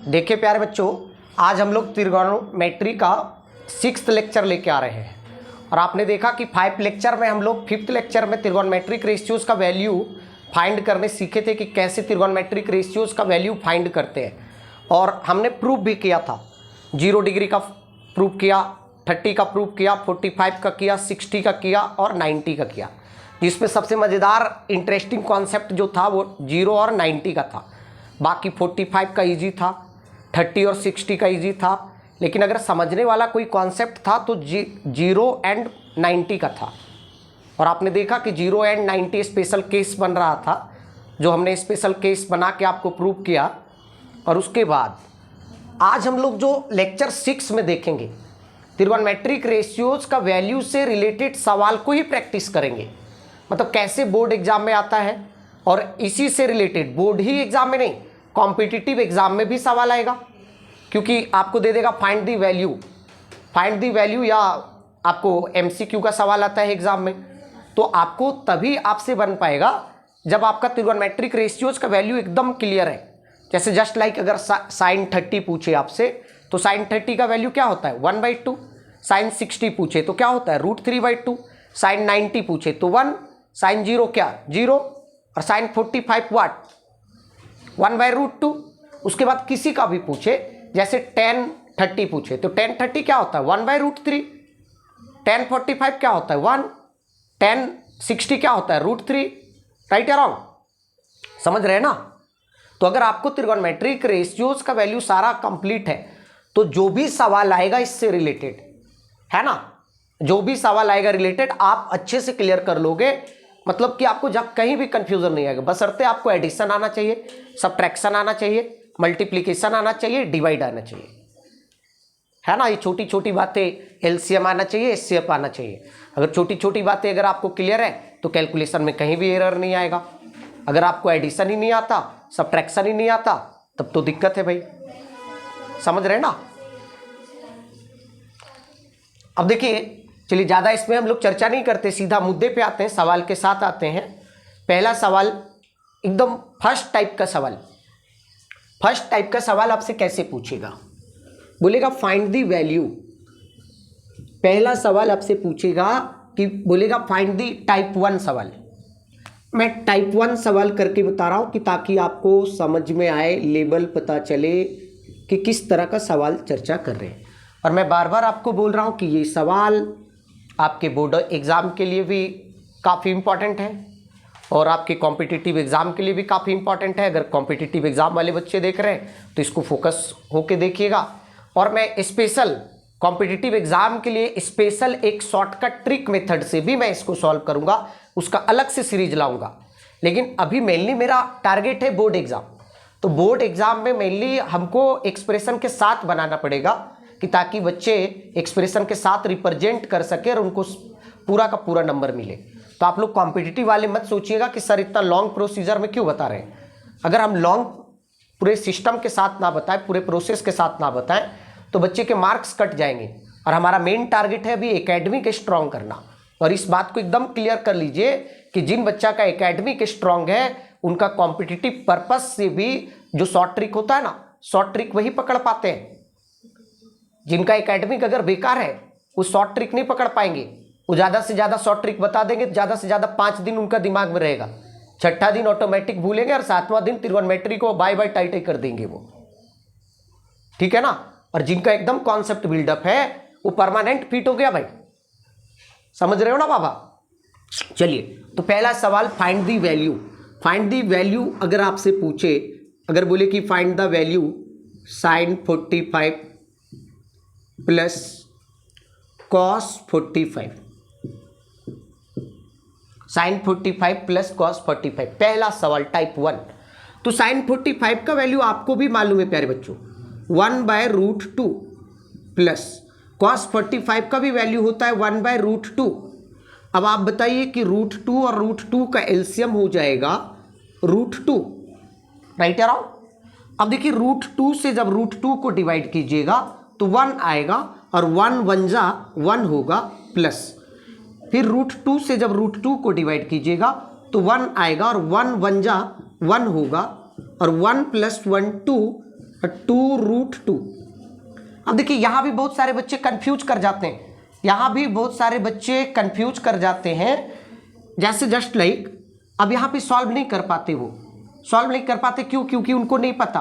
देखिए प्यारे बच्चों, आज हम लोग त्रिगोनोमेट्री का 6th लेक्चर लेके आ रहे हैं। और आपने देखा कि 5 लेक्चर में हम लोग 5th लेक्चर में त्रिगोनोमेट्रिक रेशियोज़ का वैल्यू फाइंड करने सीखे थे कि कैसे त्रिगोनोमेट्रिक रेशियोज़ का वैल्यू फाइंड करते हैं। और हमने प्रूफ भी किया था, 0 डिग्री का प्रूफ किया, 30 का प्रूफ किया, 45 का किया, 60 का किया और 90 का किया। जिसमें सबसे मज़ेदार इंटरेस्टिंग कॉन्सेप्ट जो था वो 0 और 90 का था। बाकी 45 का इजी था, 30 और 60 का इजी था। लेकिन अगर समझने वाला कोई कॉन्सेप्ट था तो 0 एंड 90 का था। और आपने देखा कि 0 एंड 90 स्पेशल केस बन रहा था, जो हमने स्पेशल केस बना के आपको प्रूव किया। और उसके बाद आज हम लोग जो लेक्चर 6 में देखेंगे, त्रिगोनोमेट्रिक रेशियोज़ का वैल्यू से रिलेटेड सवाल को ही प्रैक्टिस करेंगे। मतलब कैसे बोर्ड एग्जाम में आता है, और इसी से रिलेटेड बोर्ड ही एग्जाम में नहीं, कॉम्पिटिटिव एग्जाम में भी सवाल आएगा। क्योंकि आपको दे देगा फाइंड दी वैल्यू, या आपको एमसीक्यू का सवाल आता है एग्जाम में, तो आपको तभी आपसे बन पाएगा जब आपका त्रिगोनोमेट्रिक रेशियोज़ का वैल्यू एकदम क्लियर है। जैसे जस्ट लाइक अगर साइन 30 पूछे आपसे, तो साइन 30 का वैल्यू क्या होता है 1/2। साइन 60 पूछे तो क्या होता है √3/2। साइन 90 पूछे तो 1। साइन 0 क्या 0। और साइन 45 वाट 1/√2। उसके बाद किसी का भी पूछे, जैसे tan 30 पूछे तो tan 30 क्या होता है 1/√3। tan 45 क्या होता है 1। tan 60 क्या होता है √3। राइट या रॉन्ग, समझ रहे हैं ना। तो अगर आपको त्रिगोनोमेट्रिक रेशियोज का वैल्यू सारा कंप्लीट है, तो जो भी सवाल आएगा इससे रिलेटेड है ना, जो भी सवाल आएगा रिलेटेड आप अच्छे से क्लियर कर लोगे। मतलब कि आपको जब कहीं भी कंफ्यूजन नहीं आएगा, बशर्ते आपको एडिशन आना चाहिए, सब्ट्रैक्शन आना चाहिए, मल्टीप्लिकेशन आना चाहिए, डिवाइड आना चाहिए, है ना। ये छोटी छोटी बातें, एलसीएम आना चाहिए, एचसीएफ आना चाहिए। अगर छोटी छोटी बातें अगर आपको क्लियर है तो कैलकुलेशन में कहीं भी एरर नहीं आएगा। अगर आपको एडिशन ही नहीं आता, सब्ट्रैक्शन ही नहीं आता, तब तो दिक्कत है भाई, समझ रहे हैं ना। अब देखिए, चलिए ज़्यादा इसमें हम लोग चर्चा नहीं करते, सीधा मुद्दे पे आते हैं, सवाल के साथ आते हैं। पहला सवाल एकदम फर्स्ट टाइप का सवाल आपसे कैसे पूछेगा, बोलेगा फाइंड दी वैल्यू। पहला सवाल आपसे पूछेगा कि बोलेगा फाइंड दी टाइप 1 सवाल। मैं टाइप 1 सवाल करके बता रहा हूं कि ताकि आपको समझ में आए, लेवल पता चले कि किस तरह का सवाल चर्चा कर रहे हैं। और मैं बार बार आपको बोल रहा हूं कि ये सवाल आपके बोर्ड एग्ज़ाम के लिए भी काफ़ी इम्पॉर्टेंट है और आपके कॉम्पिटिटिव एग्ज़ाम के लिए भी काफ़ी इम्पॉर्टेंट है। अगर कॉम्पिटिटिव एग्ज़ाम वाले बच्चे देख रहे हैं तो इसको फोकस होके देखिएगा। और मैं स्पेशल कॉम्पिटिटिव एग्ज़ाम के लिए स्पेशल एक शॉर्टकट ट्रिक मेथड से भी मैं इसको सॉल्व करूँगा, उसका अलग से सीरीज लाऊँगा। लेकिन अभी मेनली मेरा टारगेट है बोर्ड एग्ज़ाम। तो बोर्ड एग्ज़ाम में मेनली हमको एक्सप्रेशन के साथ बनाना पड़ेगा, कि ताकि बच्चे एक्सप्रेशन के साथ रिप्रेजेंट कर सके और उनको पूरा का पूरा नंबर मिले। तो आप लोग कॉम्पिटिटिव वाले मत सोचिएगा कि सर इतना लॉन्ग प्रोसीजर में क्यों बता रहे हैं। अगर हम लॉन्ग पूरे सिस्टम के साथ ना बताएं, पूरे प्रोसेस के साथ ना बताएं, तो बच्चे के मार्क्स कट जाएंगे। और हमारा मेन टारगेट है अभी एकेडमिक स्ट्रॉन्ग करना। और इस बात को एकदम क्लियर कर लीजिए कि जिन बच्चा का एकेडमिक स्ट्रॉन्ग है, उनका कॉम्पिटिटिव पर्पस से भी जो शॉर्ट ट्रिक होता है ना, शॉर्ट ट्रिक वही पकड़ पाते हैं। जिनका एकेडमिक अगर बेकार है, वो शॉर्ट ट्रिक नहीं पकड़ पाएंगे। वो ज़्यादा से ज़्यादा शॉर्ट ट्रिक बता देंगे, ज़्यादा से ज़्यादा 5 दिन उनका दिमाग में रहेगा, 6ठा दिन ऑटोमेटिक भूलेंगे और 7वां दिन त्रिगोनोमेट्री को बाय बाय टाई कर देंगे वो, ठीक है ना। और जिनका एकदम कॉन्सेप्ट बिल्डअप है, वो परमानेंट फिट हो गया भाई, समझ रहे हो ना बाबा। चलिए, तो पहला सवाल find the value. Find the value अगर आपसे पूछे, अगर बोले कि find the value sine 45 plus cos 45, sine 45 plus cos 45, पहला सवाल टाइप 1। तो साइन 45 का वैल्यू आपको भी मालूम है प्यारे बच्चों, 1/√2 प्लस कॉस 45 का भी वैल्यू होता है 1/√2। अब आप बताइए कि √2 और √2 का एलसीएम हो जाएगा √2, राइट या रॉन्ग। अब देखिए √2 से जब √2 को डिवाइड कीजिएगा तो 1 आएगा, और 1 1 जा 1 होगा प्लस, फिर √2 से जब √2 को डिवाइड कीजिएगा तो 1 आएगा, और 1 1 जा 1 होगा, और 1 + 1 2, 2√2। अब देखिए यहाँ भी बहुत सारे बच्चे कंफ्यूज कर जाते हैं, यहाँ भी बहुत सारे बच्चे कंफ्यूज कर जाते हैं, जैसे जस्ट लाइक अब यहाँ पे सॉल्व नहीं कर पाते, वो सॉल्व नहीं कर पाते क्यों? क्योंकि उनको नहीं पता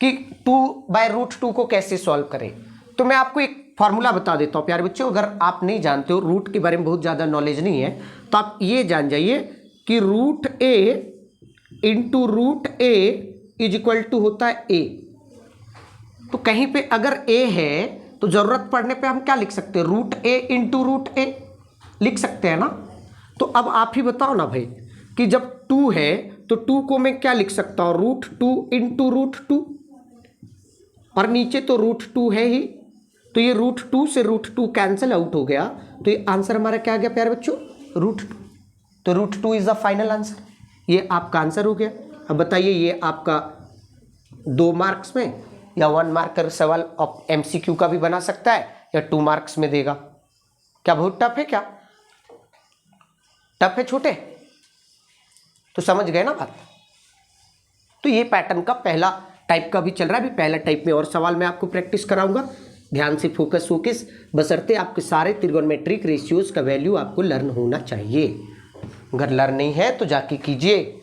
कि 2/√2 को कैसे सॉल्व करें। तो मैं आपको एक फॉर्मूला बता देता हूँ प्यारे बच्चों, अगर आप नहीं जानते हो, रूट के बारे में बहुत ज़्यादा नॉलेज नहीं है, तो आप ये जान जाइए कि √a into √a is equal to होता है a। तो कहीं पे अगर a है तो ज़रूरत पड़ने पे हम क्या लिख सकते हैं? √a इंटू √a लिख सकते हैं ना। तो अब आप ही बताओ ना भाई कि जब 2 है तो 2 को मैं क्या लिख सकता हूँ? √2 इंटू √2, और नीचे तो √2 है ही, तो ये √2 से √2 कैंसिल आउट हो गया, तो ये आंसर हमारा क्या आ गया प्यारे बच्चों? √2। तो √2 इज द फाइनल आंसर, ये आपका आंसर हो गया। अब बताइए ये आपका 2 मार्क्स में या 1 मार्कर सवाल ऑफ MCQ का भी बना सकता है, या 2 मार्क्स में देगा। क्या बहुत टफ है? क्या टफ है छोटे? तो समझ गए ना बात। तो ये पैटर्न का पहला टाइप का भी चल रहा है, अभी पहला टाइप में और सवाल मैं आपको प्रैक्टिस कराऊंगा। ध्यान से फोकस बशर्ते आपके सारे त्रिगोनोमेट्रिक रेशियोज का वैल्यू आपको लर्न होना चाहिए। अगर लर्न नहीं है तो जाके कीजिए,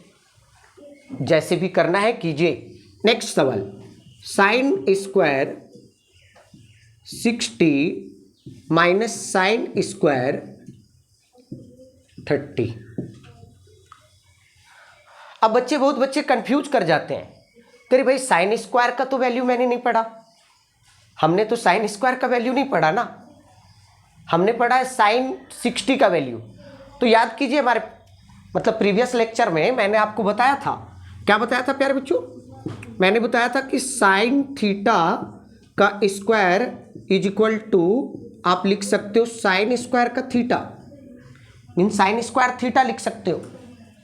जैसे भी करना है कीजिए। नेक्स्ट सवाल, sine square 60 minus sine square 30। अब बहुत बच्चे कंफ्यूज कर जाते हैं, अरे भाई साइन स्क्वायर का तो वैल्यू मैंने नहीं पढ़ा, हमने तो साइन स्क्वायर का वैल्यू नहीं पढ़ा ना, हमने पढ़ा है साइन 60 का वैल्यू। तो याद कीजिए हमारे मतलब प्रीवियस लेक्चर में मैंने आपको बताया था, क्या बताया था प्यारे बच्चों? मैंने बताया था कि साइन थीटा का स्क्वायर इज इक्वल टू आप लिख सकते हो साइन स्क्वायर का theta, mean sine square theta लिख सकते हो,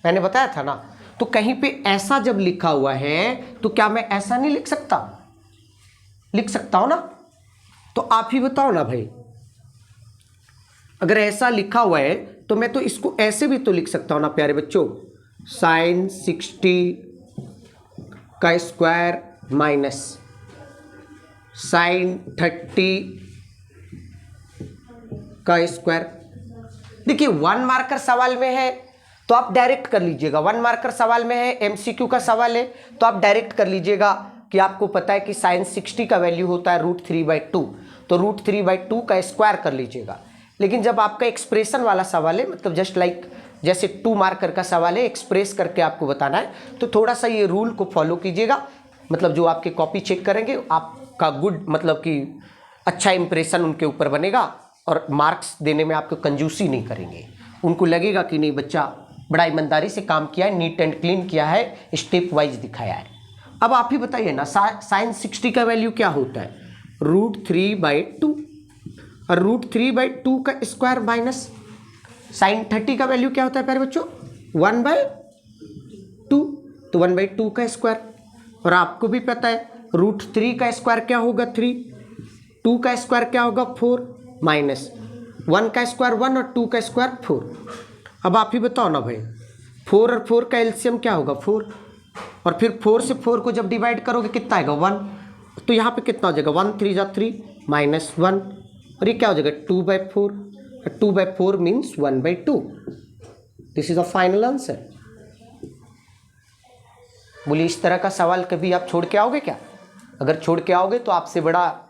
मैंने बताया था ना। तो कहीं पे ऐसा जब लिखा हुआ है तो क्या मैं ऐसा नहीं लिख सकता? लिख सकता हूं ना। तो आप ही बताओ ना भाई, अगर ऐसा लिखा हुआ है तो मैं तो इसको ऐसे भी तो लिख सकता हूं ना प्यारे बच्चों, साइन 60 का स्क्वायर माइनस साइन 30 का स्क्वायर। देखिए 1 मार्कर सवाल में है तो आप डायरेक्ट कर लीजिएगा, 1 मार्कर सवाल में है, MCQ का सवाल है तो आप डायरेक्ट कर लीजिएगा कि आपको पता है कि साइन 60 का वैल्यू होता है √3/2, तो √3/2 का स्क्वायर कर लीजिएगा। लेकिन जब आपका एक्सप्रेशन वाला सवाल है, मतलब जस्ट लाइक जैसे 2 मार्कर का सवाल है, एक्सप्रेस करके आपको बताना है, तो थोड़ा सा ये रूल को फॉलो कीजिएगा। मतलब जो आपके कॉपी चेक करेंगे आपका गुड मतलब कि अच्छा इंप्रेशन उनके ऊपर बनेगा, और मार्क्स देने में आपको कंजूसी नहीं करेंगे। उनको लगेगा कि नहीं बच्चा बड़ा ईमानदारी से काम किया है, नीट एंड क्लीन किया है, स्टेप वाइज दिखाया है। अब आप ही बताइए ना, साइन 60 का वैल्यू क्या होता है? √3/2, और √3/2 का स्क्वायर माइनस साइन 30 का वैल्यू क्या होता है प्यारे बच्चों? 1/2, तो 1/2 का स्क्वायर। और आपको भी पता है √3 का स्क्वायर क्या होगा? 3, 2 का स्क्वायर क्या होगा? 4, माइनस 1 का स्क्वायर 1 और 2 का स्क्वायर 4। अब आप ही बताओ ना भाई, 4 और 4 का एलसीएम क्या होगा? 4, और फिर 4 से 4 को जब डिवाइड करोगे कितना आएगा? 1, तो यहाँ पे कितना हो जाएगा? 1 3 जा 3 माइनस 1, और ये क्या हो जाएगा? 2/4, 2/4 means 1/2। This is the final answer. बोलिए इस तरह का सवाल कभी आप छोड़ के आओगे क्या? अगर छोड़ के आओगे तो आपसे बड़ा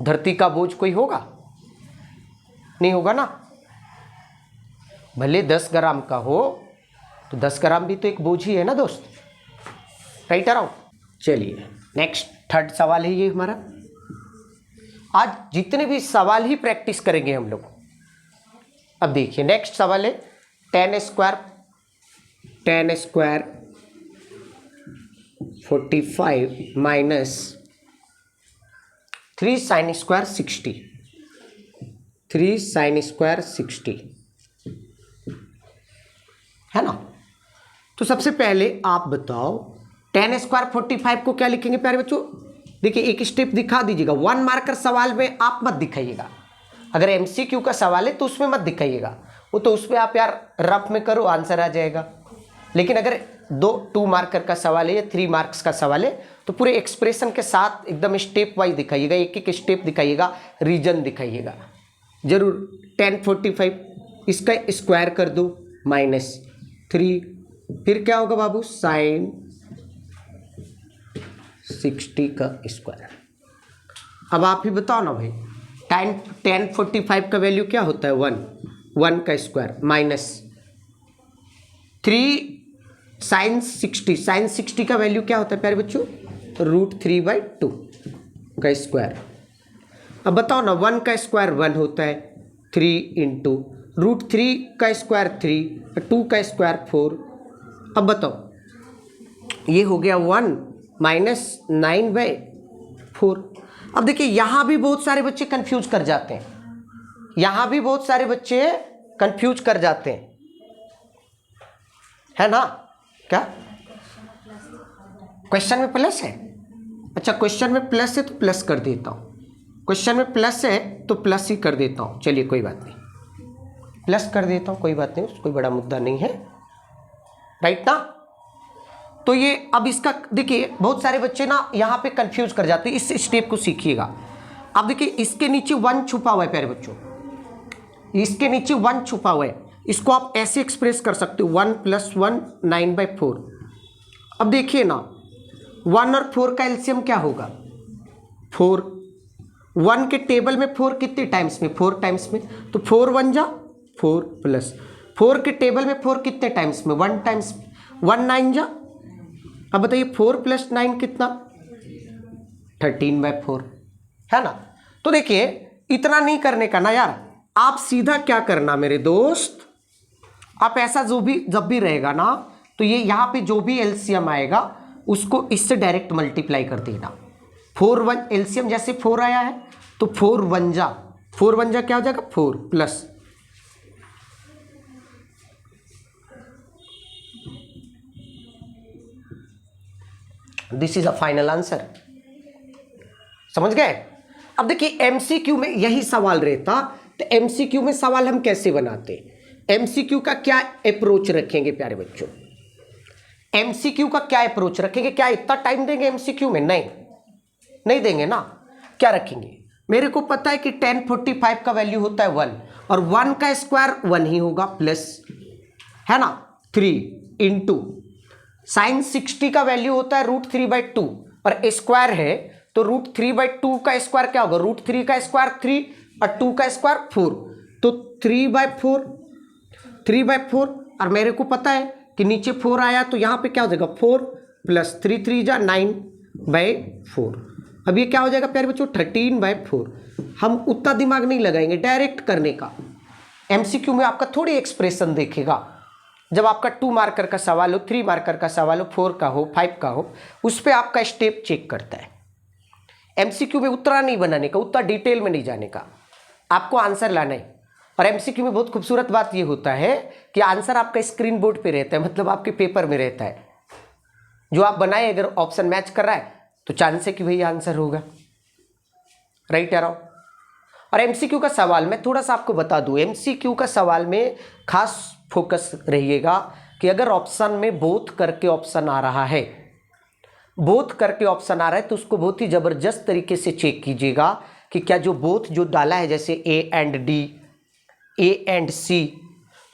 धरती का बोझ कोई होगा? नहीं होगा ना। भले 10 ग्राम का हो तो 10 ग्राम भी तो एक बोझ ही है ना दोस्त, राइट अराउंड। चलिए नेक्स्ट थर्ड सवाल है ये हमारा। आज जितने भी सवाल ही प्रैक्टिस करेंगे हम लोग। अब देखिए नेक्स्ट सवाल है tan square 45 minus 3 sin square 60, 3 sin square 60 है ना। तो सबसे पहले आप बताओ tan स्क्वायर 45 को क्या लिखेंगे प्यारे बच्चों? देखिए एक स्टेप दिखा दीजिएगा, 1 मार्कर सवाल में आप मत दिखाइएगा, अगर MCQ का सवाल है तो उसमें मत दिखाइएगा, वो तो उसमें आप यार रफ में करो आंसर आ जाएगा। लेकिन अगर 2 मार्कर का सवाल है या 3 मार्क्स का सवाल है तो पूरे एक्सप्रेशन के साथ एकदम स्टेप वाइज दिखाइएगा, एक एक स्टेप दिखाइएगा, रीजन दिखाइएगा जरूर। 1045 इसका स्क्वायर कर दो -3, फिर क्या होगा बाबू sin 60 का स्क्वायर। अब आप ही बताओ ना भाई, 1045 का वैल्यू क्या होता है 1 का स्क्वायर -3 sin 60 का वैल्यू क्या होता है प्यारे बच्चों √3/2 का स्क्वायर। अब बताओ ना 1 का स्क्वायर 1 होता है, 3 इंटू √3 का स्क्वायर 3, 2 का स्क्वायर 4। अब बताओ ये हो गया 1 -9/4। अब देखिए यहाँ भी बहुत सारे बच्चे कंफ्यूज कर जाते हैं, यहाँ भी बहुत सारे बच्चे कंफ्यूज कर जाते हैं, है ना? क्या क्वेश्चन में प्लस है? अच्छा क्वेश्चन में प्लस है तो प्लस कर देता हूँ, क्वेश्चन में प्लस है तो प्लस ही कर देता हूँ। चलिए कोई बात नहीं, प्लस कर देता हूँ, कोई बात नहीं, कोई बड़ा मुद्दा नहीं है, राइट ना? तो ये अब इसका देखिए बहुत सारे बच्चे ना यहाँ पे कंफ्यूज कर जाते हैं, इस स्टेप को सीखिएगा। अब देखिए इसके नीचे 1 छुपा हुआ है प्यारे बच्चों, इसके नीचे 1 छुपा हुआ है, इसको आप ऐसे एक्सप्रेस कर सकते हो 1 + 1 9/4। अब देखिए ना 1 और 4 का एलसीएम क्या होगा 4। 1 के टेबल में 4 कितने टाइम्स में 4 टाइम्स में, तो 4 1 जा 4 प्लस 4 के टेबल में 4 कितने टाइम्स में 1 टाइम्स में, 1 9 जा। अब बताइए 4 + 9 कितना 13/4, है ना? तो देखिए इतना नहीं करने का ना यार, आप सीधा क्या करना मेरे दोस्त, आप ऐसा जब भी रहेगा ना तो ये यहाँ पे जो भी एलसीएम आएगा उसको इससे डायरेक्ट मल्टीप्लाई कर देना। 4 1 एलसीएम जैसे 4 आया है तो 4 1 जा क्या हो जाएगा 4 plus this is a final answer. समझ गए? अब देखिए एमसीक्यू में यही सवाल रहता, तो एमसीक्यू में सवाल हम कैसे बनाते, एमसीक्यू का क्या अप्रोच रखेंगे प्यारे बच्चों, एमसीक्यू का क्या अप्रोच रखेंगे? क्या इतना टाइम देंगे एमसीक्यू में? नहीं देंगे ना। क्या रखेंगे? मेरे को पता है कि 1045 का वैल्यू होता है 1 और 1 का स्क्वायर 1 ही होगा प्लस, है ना, 3 इंटू sin 60 का वैल्यू होता है √3/2 और स्क्वायर है तो √3/2 का स्क्वायर क्या होगा √3 का स्क्वायर 3 और 2 का स्क्वायर 4, तो 3/4 और मेरे को पता है कि नीचे 4 आया तो यहाँ पे क्या हो जाएगा 4 प्लस 3 3 जा 9/4। अब ये क्या हो जाएगा प्यारे बच्चों 13/4। हम उतना दिमाग नहीं लगाएंगे, डायरेक्ट करने का। एमसीक्यू में आपका थोड़ी एक्सप्रेशन देखेगा, जब आपका 2 मार्कर का सवाल हो, 3 मार्कर का सवाल हो, 4 का हो, 5 का हो, उस पर आपका स्टेप चेक करता है। एमसीक्यू में उतना नहीं बनाने का, उतना डिटेल में नहीं जाने का, आपको आंसर लाना है। और एमसीक्यू में बहुत खूबसूरत बात ये होता है कि आंसर आपका स्क्रीन बोर्ड पे रहता है, मतलब आपके पेपर में रहता है। जो आप बनाए अगर ऑप्शन मैच कर रहा है तो चांस है कि वही आंसर होगा, राइट एरो। और एमसीक्यू का सवाल मैं थोड़ा सा आपको बता दूं, एमसीक्यू का सवाल में खास फोकस रहिएगा कि अगर ऑप्शन में बोथ करके ऑप्शन आ रहा है, बोथ करके ऑप्शन आ रहा है तो उसको बहुत ही ज़बरदस्त तरीके से चेक कीजिएगा कि क्या जो बोथ जो डाला है जैसे A and D, A and C,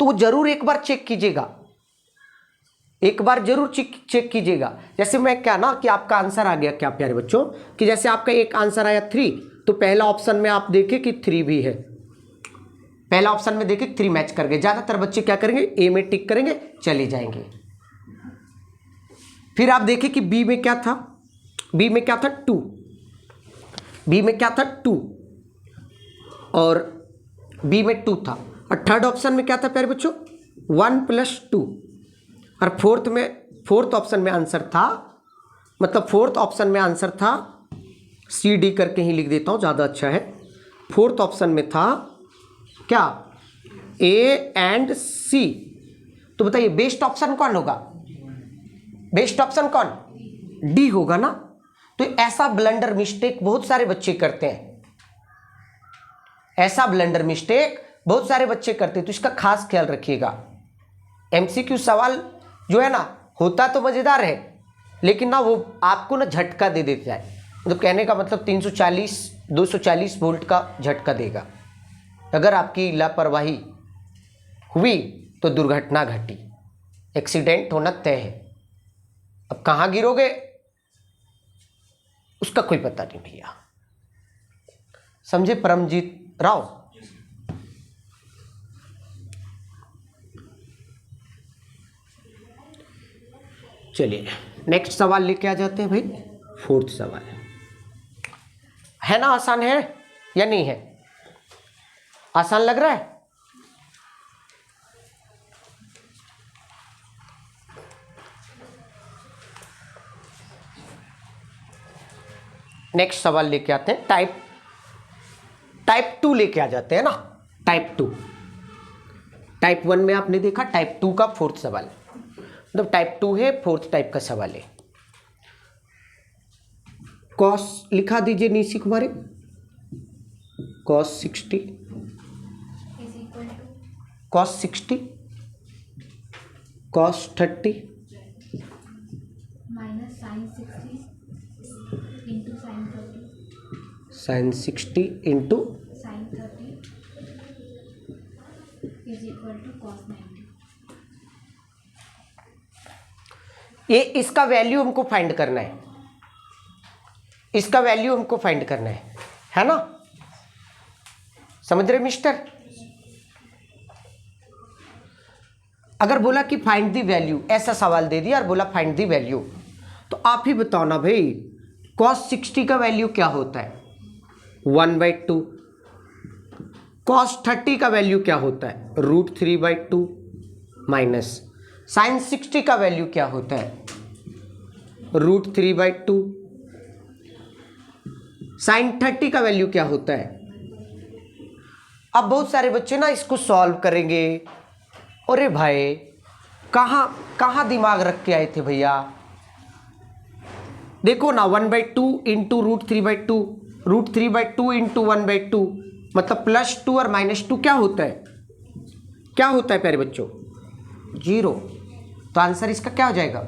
तो वो जरूर एक बार चेक कीजिएगा, एक बार जरूर चेक कीजिएगा। जैसे मैं क्या ना कि आपका आंसर आ गया क्या प्यारे बच्चों, कि जैसे आपका एक आंसर आया 3, तो पहला ऑप्शन में आप देखें कि 3 भी है, पहला ऑप्शन में देखें 3 मैच कर गए। ज़्यादातर बच्चे क्या करेंगे ए में टिक करेंगे चले जाएंगे। फिर आप देखें कि बी में क्या था, बी में क्या था 2, बी में क्या था 2 और बी में 2 था। और थर्ड ऑप्शन में क्या था प्यारे बच्चों 1 + 2 और फोर्थ ऑप्शन में आंसर था, मतलब फोर्थ ऑप्शन में आंसर था सी डी करके ही लिख देता हूँ ज़्यादा अच्छा है। फोर्थ ऑप्शन में था क्या ए एंड सी, तो बताइए बेस्ट ऑप्शन कौन होगा, बेस्ट ऑप्शन कौन डी होगा ना। तो ऐसा ब्लंडर मिस्टेक बहुत सारे बच्चे करते हैं, ऐसा ब्लंडर मिस्टेक बहुत सारे बच्चे करते हैं, तो इसका खास ख्याल रखिएगा। एमसीक्यू सवाल जो है ना होता तो मज़ेदार है, लेकिन ना वो आपको ना झटका दे देता है, मतलब कहने का मतलब 340 240 वोल्ट का झटका देगा। अगर आपकी लापरवाही हुई तो दुर्घटना घटी, एक्सीडेंट होना तय है। अब कहाँ गिरोगे उसका कोई पता नहीं भैया। समझे परमजीत राव? चलिए नेक्स्ट सवाल लेके आ जाते हैं भाई। 4th सवाल है ना, आसान है या नहीं है? आसान लग रहा है? नेक्स्ट सवाल लेके आते हैं, टाइप 2 लेके आ जाते हैं ना। टाइप 1 में आपने देखा, टाइप 2 का 4th सवाल, मतलब टाइप 2 है, 4th टाइप का सवाल है। कॉस लिखा दीजिए Neesi Kumari. Cos 60 cos 60 cos 30 minus sine 60 into sine 30 sine 60 into sine 30 is equal to cos 90। ये इसका वैल्यू हमको फाइंड करना है, इसका वैल्यू हमको फाइंड करना है ना? समझ रहे मिस्टर? अगर बोला कि फाइंड दी वैल्यू, ऐसा सवाल दे दिया और बोला फाइंड दी वैल्यू, तो आप ही बताओ ना भाई, cos 60 का वैल्यू क्या होता है? 1/2। cos 30 का वैल्यू क्या होता है? √3/2 माइनस साइन 60 का वैल्यू क्या होता है? √3/2। साइन 30 का वैल्यू क्या होता है? अब बहुत सारे बच्चे ना इसको सॉल्व करेंगे। अरे भाई कहाँ दिमाग रख के आए थे भैया? देखो ना, 1/2 इंटू √3/2, √3/2 इंटू 1/2 मतलब +2 और -2 क्या होता है? क्या होता है प्यारे बच्चों? 0। तो आंसर इसका क्या हो जाएगा?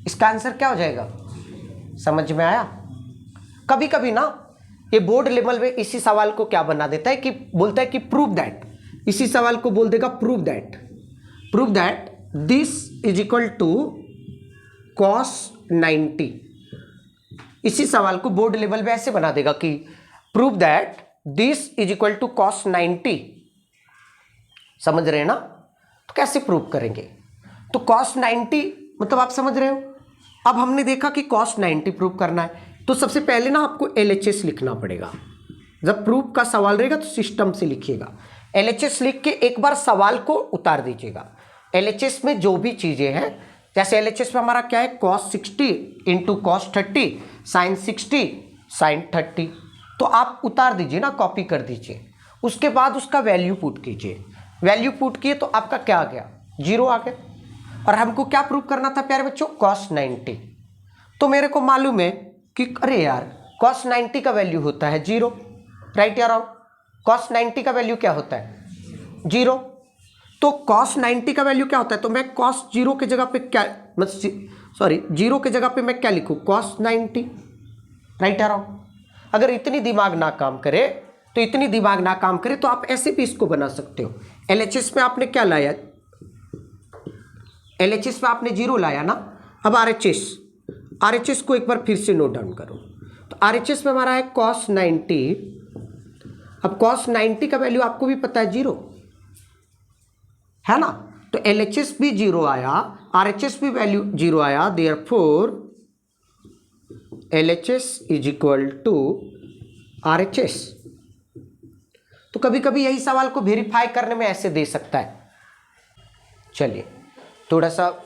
इसका आंसर क्या हो जाएगा? समझ में आया? कभी कभी ना ये बोर्ड लेवल में इसी सवाल को क्या बना देता है कि बोलता है कि प्रूव दैट, इसी सवाल को बोल देगा prove that this is equal to cos 90। इसी सवाल को बोर्ड लेवल पे ऐसे बना देगा कि prove that this is equal to cos 90। समझ रहे हैं ना? तो कैसे प्रूव करेंगे? तो cos 90 मतलब आप समझ रहे हो। अब हमने देखा कि cos 90 प्रूव करना है, तो सबसे पहले ना आपको LHS लिखना पड़ेगा। जब प्रूफ का सवाल रहेगा तो सिस्टम से लिखिएगा। LHS लिख के एक बार सवाल को उतार दीजिएगा। LHS में जो भी चीज़ें हैं, जैसे LHS में हमारा क्या है, cos 60 into cos 30 sine 60 sine 30, तो आप उतार दीजिए ना, कॉपी कर दीजिए। उसके बाद उसका वैल्यू पुट कीजिए। वैल्यू पुट किए तो आपका क्या आ गया? 0 आ गया। और हमको क्या प्रूव करना था प्यारे बच्चों? cos 90। तो मेरे को मालूम है कि अरे यार cos 90 का वैल्यू होता है 0, राइट या रॉन्ग? cos 90 का वैल्यू क्या होता है? 0। तो cos 90 का वैल्यू क्या होता है? तो मैं cos 0 के जगह पे क्या, सॉरी 0 के जगह पे मैं क्या लिखूँ? cos 90, राइट या रॉन्ग? अगर इतनी दिमाग ना काम करे तो आप ऐसे भी इसको बना सकते हो। LHS में आपने क्या लाया? LHS में आपने 0 लाया ना। अब RHS को एक बार फिर से नोट डाउन करो। तो RHS में हमारा है cos 90। अब cos 90 का वैल्यू आपको भी पता है 0 है ना। तो LHS भी 0 आया, RHS भी वैल्यू 0 आया, therefore LHS is equal to RHS। तो कभी कभी यही सवाल को वेरीफाई करने में ऐसे दे सकता है। चलिए थोड़ा सा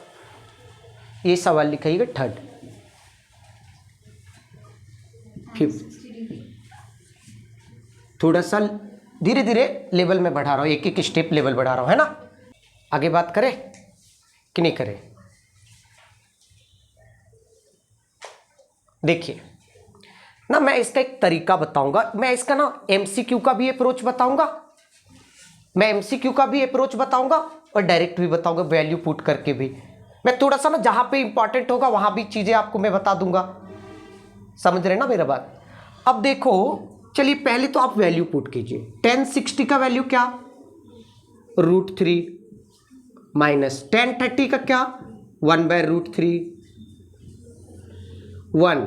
ये सवाल लिखाइएगा, 3rd 5th। थोड़ा सा धीरे धीरे लेवल में बढ़ा रहा हूँ, एक स्टेप लेवल बढ़ा रहा हूँ, है ना। आगे बात करें कि नहीं करें? देखिए ना, मैं इसका एक तरीका बताऊंगा। मैं इसका ना MCQ का भी अप्रोच बताऊंगा, और डायरेक्ट भी बताऊंगा, वैल्यू पुट करके भी। मैं थोड़ा सा ना जहां पे इंपॉर्टेंट होगा वहां भी चीजें आपको मैं बता दूंगा, समझ रहे ना मेरा बात। अब देखो चलिए पहले तो आप वैल्यू पुट कीजिए। 1060 का वैल्यू क्या, √3 माइनस 1030 का क्या 1/√3, 1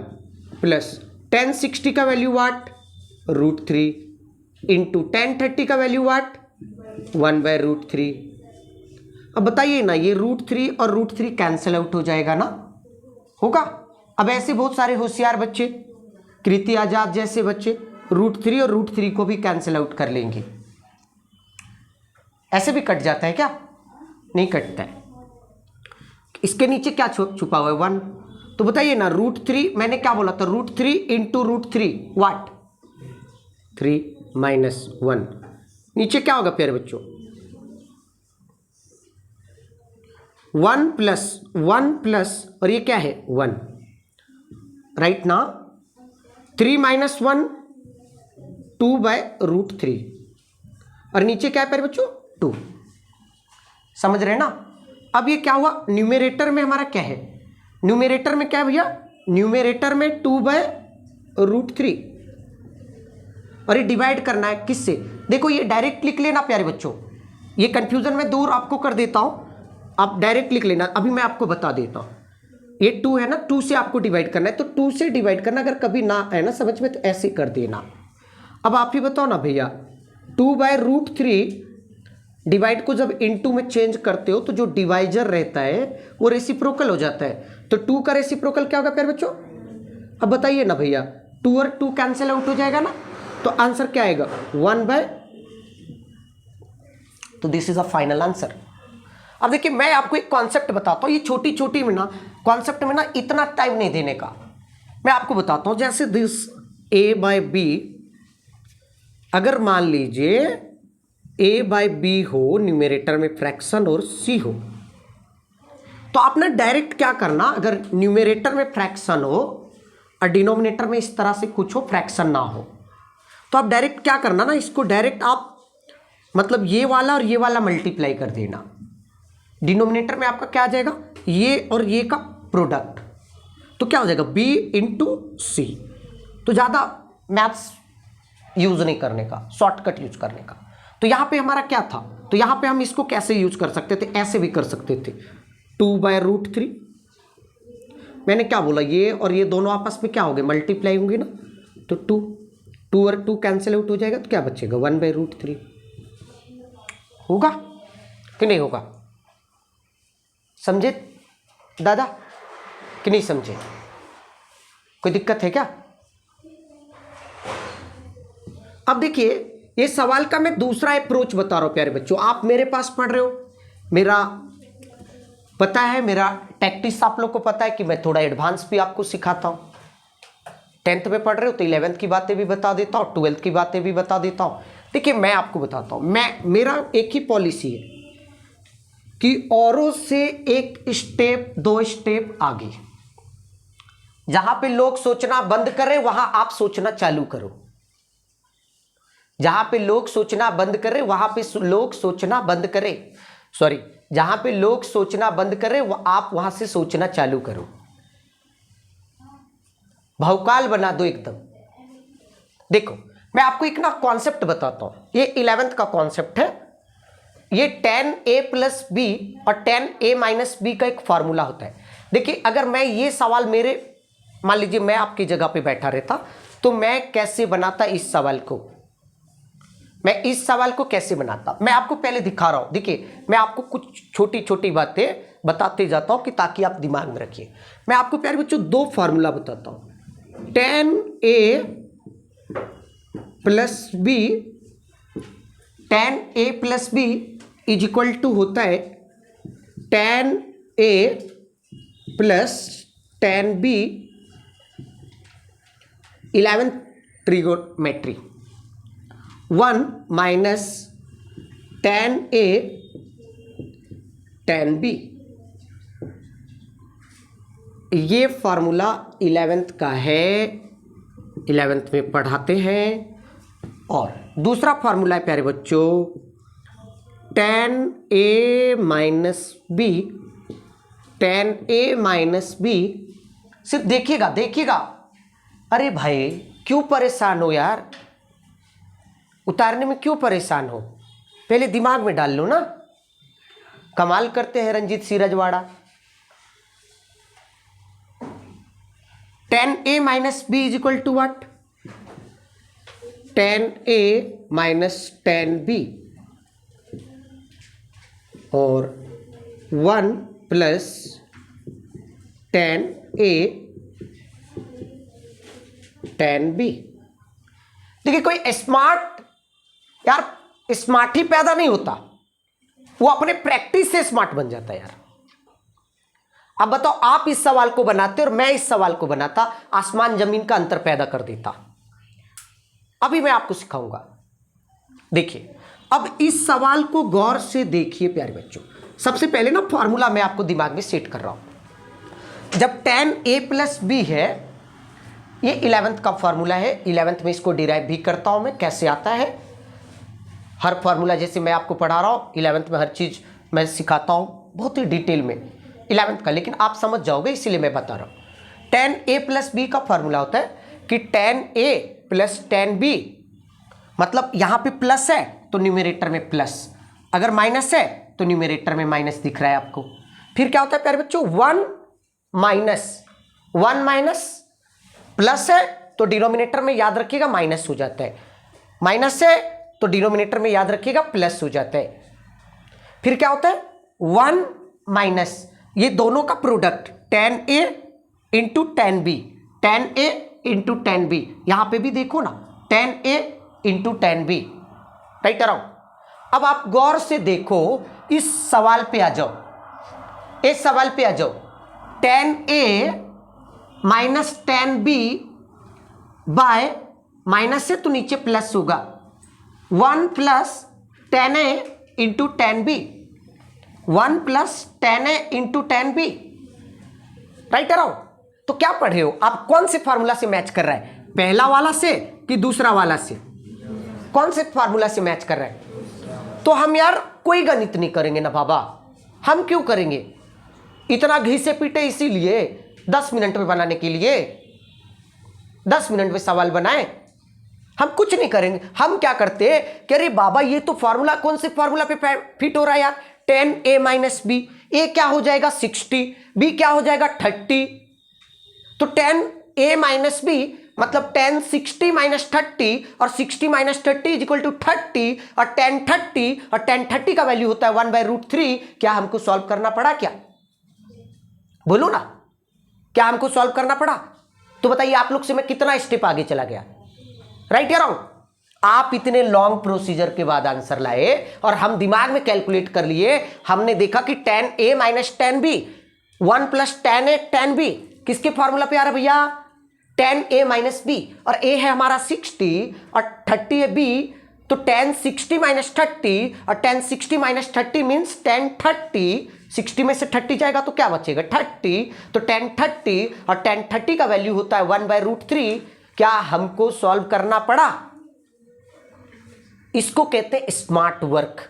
प्लस 1060 का वैल्यू वाट √3 इंटू 1030 का वैल्यू वाट 1/√3। अब बताइए ना, ये √3 और √3 कैंसिल आउट हो जाएगा ना, होगा। अब ऐसे बहुत सारे होशियार बच्चे, कृति आजाद जैसे बच्चे √3 और √3 को भी कैंसिल आउट कर लेंगे। ऐसे भी कट जाता है क्या, नहीं कटता है। इसके नीचे क्या छुपा हुआ है 1, तो बताइए ना √3 मैंने क्या बोला था, √3 इंटू √3 वाट 3 माइनस 1, नीचे क्या होगा प्यारे बच्चों 1 प्लस और ये क्या है 1, राइट ना। 3 माइनस 1 2/√3 और नीचे क्या है प्यारे बच्चों 2, समझ रहे हैं ना। अब ये क्या हुआ, न्यूमेरेटर में हमारा क्या है, न्यूमेरेटर में क्या है भैया, न्यूमेरेटर में 2/√3 और ये डिवाइड करना है किससे, देखो ये डायरेक्ट लिख लेना प्यारे बच्चों, ये कंफ्यूजन में दूर आपको कर देता हूं, आप डायरेक्ट लिख लेना। अभी मैं आपको बता देता हूं, ये 2 है ना, 2 से आपको डिवाइड करना है, तो 2 से डिवाइड करना, अगर कभी ना है ना समझ में तो ऐसे कर देना। अब आप ही बताओ ना भैया 2/√3 डिवाइड को जब इनटू में चेंज करते हो तो जो डिवाइजर रहता है वो रेसिप्रोकल हो जाता है, तो 2 का रेसिप्रोकल क्या होगा प्यारे बच्चों। अब बताइए ना भैया 2 और 2 कैंसिल आउट हो जाएगा ना, तो आंसर क्या आएगा 1/, तो this is a final answer. अब देखिए मैं आपको एक कॉन्सेप्ट बताता हूं, ये छोटी छोटी में ना कॉन्सेप्ट में ना इतना टाइम नहीं देने का, मैं आपको बताता हूं। जैसे दिस a/b, अगर मान लीजिए a/b हो न्यूमेरेटर में फ्रैक्शन और c हो, तो आपने डायरेक्ट क्या करना, अगर न्यूमेरेटर में फ्रैक्शन हो और डिनोमिनेटर में इस तरह से कुछ हो फ्रैक्शन ना हो, तो आप डायरेक्ट क्या करना ना, इसको डायरेक्ट आप मतलब ये वाला और ये वाला मल्टीप्लाई कर देना। डिनोमिनेटर में आपका क्या आ जाएगा, ये और ये का प्रोडक्ट, तो क्या हो जाएगा b इंटू सी। तो ज़्यादा मैथ्स यूज नहीं करने का, शॉर्टकट यूज करने का। तो यहाँ पे हमारा क्या था, तो यहाँ पे हम इसको कैसे यूज कर सकते थे, ऐसे भी कर सकते थे 2/√3, मैंने क्या बोला ये और ये दोनों आपस में क्या हो गए मल्टीप्लाई होंगे ना, तो 2 और 2 कैंसिल आउट हो जाएगा, तो क्या बचेगा 1/√3, होगा कि नहीं होगा, समझे दादा कि नहीं समझे, कोई दिक्कत है क्या। अब देखिए ये सवाल का मैं दूसरा अप्रोच बता रहा हूं प्यारे बच्चों, आप मेरे पास पढ़ रहे हो, मेरा पता है, मेरा टैक्टिक्स आप लोग को पता है कि मैं थोड़ा एडवांस भी आपको सिखाता हूं। 10th में पढ़ रहे हो तो 11th की बातें भी बता देता हूं, 12th की बातें भी बता देता हूं। देखिए मैं आपको बताता हूं, मेरा एक ही पॉलिसी है कि औरों से एक स्टेप 2 स्टेप आगे, जहां पे लोग सोचना बंद करें वहां आप सोचना चालू करो, जहां पे लोग सोचना बंद करें वहां पे लोग सोचना बंद करें, सॉरी जहां पे लोग सोचना बंद करें आप वहां से सोचना चालू करो, भौकाल बना दो एकदम। देखो मैं आपको एक ना कॉन्सेप्ट बताता हूं, ये 11th का कॉन्सेप्ट है, ये 10a + b और 10a - b का एक फॉर्मूला होता है। देखिए अगर मैं ये सवाल मेरे मान लीजिए मैं आपकी जगह पे बैठा रहता तो मैं कैसे बनाता इस सवाल को, मैं इस सवाल को कैसे बनाता, मैं आपको पहले दिखा रहा हूं। देखिए मैं आपको कुछ छोटी छोटी बातें बताते जाता हूं कि ताकि आप दिमाग में रखिए। मैं आपको प्यारे बच्चों 2 फार्मूला बताता हूं, 10a + b, 10a + b is equal to होता है 10a + 10b 11th trigonometry 1 minus 10a 10b, ये फार्मूला 11th का है, 11th में पढ़ाते हैं। और दूसरा फार्मूला है प्यारे बच्चों 10a - b 10a minus B. सिर्फ देखिएगा देखिएगा। अरे भाई क्यों परेशान हो यार, उतारने में क्यों परेशान हो, पहले दिमाग में डाल लो ना। कमाल करते हैं Ranjit Singh Rajwada. 10a minus b is equal to what, 10a minus 10b और 1 प्लस 10a 10b। देखिए कोई स्मार्ट यार स्मार्ट ही पैदा नहीं होता, वो अपने प्रैक्टिस से स्मार्ट बन जाता है यार। अब बताओ, आप इस सवाल को बनाते और मैं इस सवाल को बनाता, आसमान जमीन का अंतर पैदा कर देता। अभी मैं आपको सिखाऊंगा। देखिए अब इस सवाल को गौर से देखिए प्यारे बच्चों। सबसे पहले ना फॉर्मूला मैं आपको दिमाग में सेट कर रहा हूं। जब 10a प्लस बी है, ये 11th का फॉर्मूला है, 11th में इसको डिराइव भी करता हूं मैं। कैसे आता है हर फॉर्मूला, जैसे मैं आपको पढ़ा रहा हूं 11th में हर चीज मैं सिखाता हूं बहुत ही डिटेल में 11th का, लेकिन आप समझ जाओगे इसीलिए मैं बता रहा हूं। 10a प्लस बी का फॉर्मूला होता है कि 10a प्लस 10b, मतलब यहां पे प्लस है तो न्यूमरेटर में प्लस, अगर माइनस है तो न्यूमरेटर में माइनस दिख रहा है आपको। फिर क्या होता है प्यारे बच्चों, 1 माइनस प्लस है तो डिनोमिनेटर में याद रखिएगा माइनस हो जाता है, माइनस है तो डिनोमिनेटर में याद रखिएगा प्लस हो जाता है। फिर क्या होता है 1 माइनस, ये दोनों का product 10a into 10b, 10a into 10b, यहां पे भी देखो ना 10a into 10b, right around. अब आप गौर से देखो, इस सवाल पे आ जाओ, इस सवाल पे आ जाओ। 10a minus 10b bye, minus से तो नीचे प्लस होगा, 1 plus 10a into 10b, 1 plus 10a into 10b, right around. तो क्या पढ़े हो आप, कौन से फार्मूला से मैच कर रहा है, पहला वाला से कि दूसरा वाला से, कौन से फार्मूला से मैच कर रहा है। तो हम यार कोई गणित नहीं करेंगे ना बाबा, हम क्यों करेंगे, इतना घी से पीटे इसीलिए 10 मिनट में बनाने के लिए, 10 मिनट में सवाल बनाए, हम कुछ नहीं करेंगे। हम क्या करते हैं कि अरे बाबा ये तो फार्मूला कौन से फार्मूला पे फिट हो रहा है यार, 10a माइनस बी, ए क्या हो जाएगा 60, बी क्या हो जाएगा 30, तो 10a माइनस बी मतलब 10 60 माइनस 30 और 60 माइनस 30 इज इक्वल टू 30 और 10 30 और 10 30 का वैल्यू होता है 1/√3। क्या हमको सॉल्व करना पड़ा क्या, बोलो ना, क्या हमको सॉल्व करना पड़ा। तो बताइए आप लोग से मैं कितना स्टेप आगे चला गया, राइट या रॉन्ग। आप इतने लॉन्ग प्रोसीजर के बाद आंसर लाए और हम दिमाग में कैलकुलेट कर लिए, हमने देखा कि 10a minus 10b, 1 plus 10a 10b किसके फॉर्मूला पे आ रहा है भैया, 10a माइनस b, और a है हमारा 60 और 30 है b, तो 10 60 माइनस 30 और 10 60 माइनस 30 मीन्स 10 30, 60 में से 30 जाएगा तो क्या बचेगा 30, तो 10 30 और 10 30 का वैल्यू होता है 1/√3। क्या हमको सॉल्व करना पड़ा, इसको कहते हैं स्मार्ट वर्क।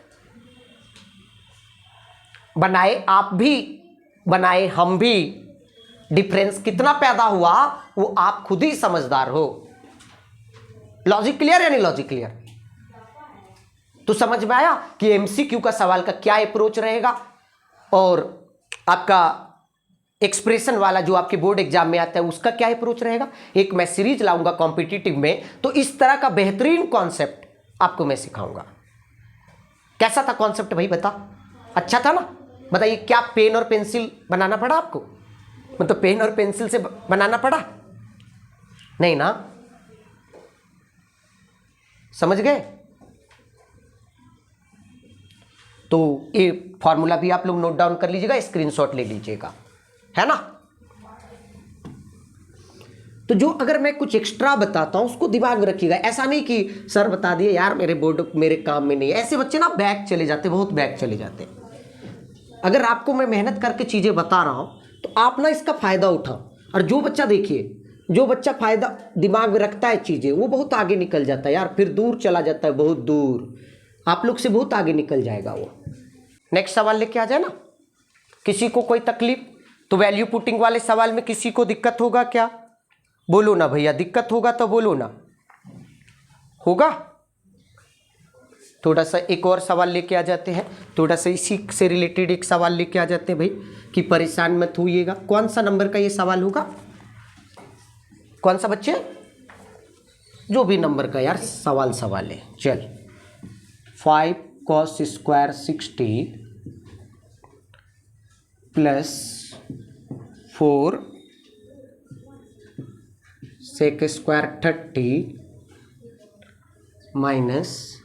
बनाए आप भी, बनाए हम भी, डिफरेंस कितना पैदा हुआ वो आप खुद ही समझदार हो। लॉजिक क्लियर या नहीं लॉजिक क्लियर, तो समझ में आया कि एमसीक्यू का सवाल का क्या अप्रोच रहेगा और आपका एक्सप्रेशन वाला जो आपके बोर्ड एग्जाम में आता है उसका क्या अप्रोच रहेगा। एक मैं सीरीज लाऊंगा कॉम्पिटिटिव में, तो इस तरह का बेहतरीन कॉन्सेप्ट आपको मैं सिखाऊंगा। कैसा था कॉन्सेप्ट भाई बता, अच्छा था ना। बताइए क्या पेन और पेंसिल बनाना पड़ा आपको, मतलब पेन और पेंसिल से बनाना पड़ा, नहीं ना, समझ गए। तो ये फॉर्मूला भी आप लोग नोट डाउन कर लीजिएगा, स्क्रीनशॉट ले लीजिएगा, है ना। तो जो अगर मैं कुछ एक्स्ट्रा बताता हूं उसको दिमाग में रखिएगा, ऐसा नहीं कि सर बता दिए यार मेरे बोर्ड मेरे काम में नहीं है, ऐसे बच्चे ना बैक चले जाते, बहुत बैक चले जाते। अगर आपको मैं मेहनत करके चीजें बता रहा हूं तो आप ना इसका फायदा उठाओ, और जो बच्चा देखिए, जो बच्चा फायदा दिमाग में रखता है चीजें, वो बहुत आगे निकल जाता है यार, फिर दूर चला जाता है, बहुत दूर, आप लोग से बहुत आगे निकल जाएगा वो। नेक्स्ट सवाल लेके आ जाए ना, किसी को कोई तकलीफ तो वैल्यू पुटिंग वाले सवाल में किसी को दिक्कत होगा क्या? बोलो ना भैया, दिक्कत होगा तो बोलो ना। होगा? थोड़ा सा एक और सवाल लेके आ जाते हैं, थोड़ा सा इसी से रिलेटेड एक सवाल लेके आ जाते हैं भाई, कि परेशान मत होइएगा। कौन सा नंबर का ये सवाल होगा? कौन सा बच्चे? जो भी नंबर का यार सवाल है। चल 5 cos square 60 plus 4 sec square 30 minus,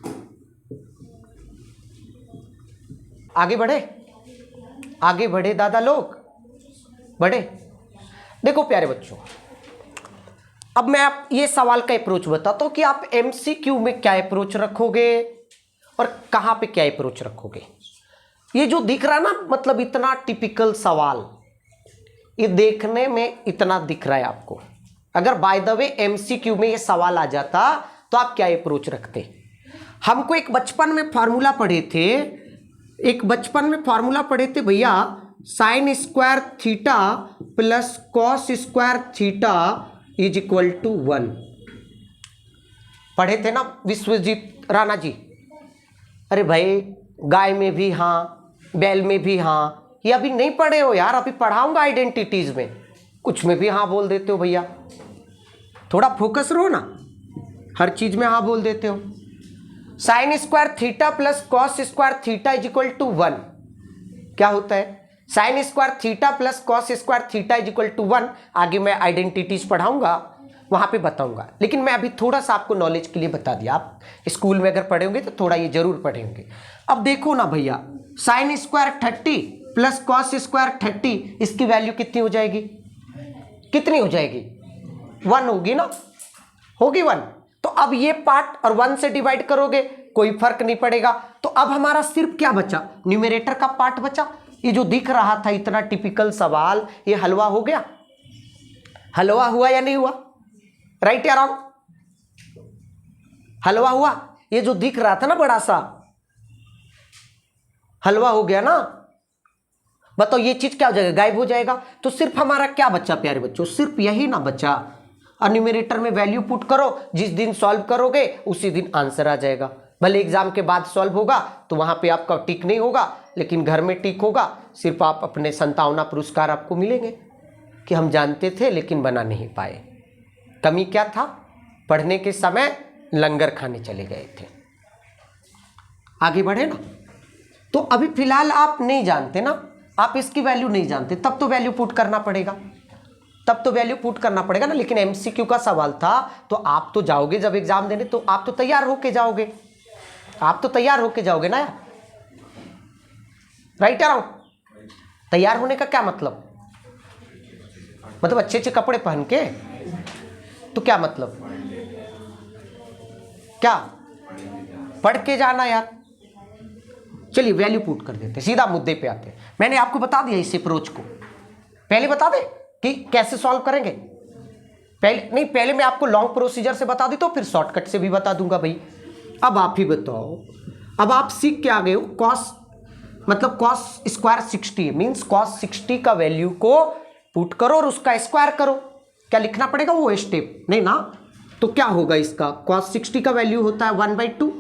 आगे बढ़े दादा लोग, बढ़े। देखो प्यारे बच्चों, अब मैं आप ये सवाल का अप्रोच बताता हूं कि आप एमसीक्यू में क्या अप्रोच रखोगे और कहां पे क्या अप्रोच रखोगे। ये जो दिख रहा ना, मतलब इतना टिपिकल सवाल, ये देखने में इतना दिख रहा है आपको। अगर बाय द वे एमसीक्यू में ये सवाल आ जाता तो आप क्या अप्रोच रखते? हमको एक बचपन में फार्मूला पढ़े थे भैया, sine square theta plus cos square theta is equal to 1। पढ़े थे ना विश्वजीत राणा जी? अरे भाई, गाय में भी हाँ, बैल में भी हाँ, ये अभी नहीं पढ़े हो यार, अभी पढ़ाऊंगा आइडेंटिटीज में, कुछ में भी हाँ बोल देते हो भैया। थोड़ा फोकस रहो ना, हर चीज में हाँ बोल देते हो। Sine square theta plus cos square theta is equal to 1 क्या होता है? Sine square theta plus cos square theta is equal to 1। आगे मैं आइडेंटिटीज पढ़ाऊंगा, वहां पे बताऊंगा, लेकिन मैं अभी थोड़ा सा आपको नॉलेज के लिए बता दिया। आप स्कूल में अगर पढ़े होंगे तो थोड़ा ये जरूर पढ़ेंगे। अब देखो ना भैया, sine square 30 plus cos square 30, इसकी वैल्यू कितनी हो जाएगी? कितनी हो जाएगी? 1 होगी ना, होगी 1। तो अब ये पार्ट और 1 से डिवाइड करोगे, कोई फर्क नहीं पड़ेगा। तो अब हमारा सिर्फ क्या बचा? न्यूमरेटर का पार्ट बचा। ये जो दिख रहा था इतना टिपिकल सवाल, ये हलवा हो गया। हलवा हुआ या नहीं हुआ? राइट या रॉन्ग? हलवा हुआ। ये जो दिख रहा था ना बड़ा सा, हलवा हो गया ना। बताओ ये चीज क्या हो जाएगा? गायब हो जाएगा। तो सिर्फ हमारा क्या बचा प्यारे बच्चों? सिर्फ यही ना बचा। न्यूमरेटर में वैल्यू पुट करो, जिस दिन सॉल्व करोगे उसी दिन आंसर आ जाएगा। भले एग्जाम के बाद सॉल्व होगा तो वहां पे आपका टिक नहीं होगा, लेकिन घर में टिक होगा। सिर्फ आप अपने 57 पुरस्कार आपको मिलेंगे कि हम जानते थे लेकिन बना नहीं पाए। कमी क्या था? पढ़ने के समय लंगर खाने चले गए थे। आगे बढ़े ना। तो अभी फिलहाल आप नहीं जानते ना, आप इसकी वैल्यू नहीं जानते, तब तो वैल्यू पुट करना पड़ेगा, ना। लेकिन एमसीक्यू का सवाल था तो आप तो जाओगे जब एग्जाम देने, तो आप तो तैयार होके जाओगे, ना यार। राइट या रॉन्ग? तैयार होने का क्या मतलब? मतलब अच्छे अच्छे कपड़े पहन के? तो क्या मतलब? क्या पढ़ के जाना यार। चलिए वैल्यू पुट कर देते, सीधा मुद्दे पे आते हैं। मैंने आपको बता दिया इस अप्रोच को, पहले बता दे कि कैसे सॉल्व करेंगे। पहले मैं आपको लॉन्ग प्रोसीजर से बता दी तो फिर शॉर्टकट से भी बता दूंगा भाई। अब आप ही बताओ, अब आप सीख के आ गए हो कॉस, मतलब कॉस स्क्वायर 60 मीन्स कॉस 60 का वैल्यू को पुट करो और उसका स्क्वायर करो। क्या लिखना पड़ेगा? वो स्टेप नहीं ना। तो क्या होगा इसका? कॉस 60 का वैल्यू होता है 1/2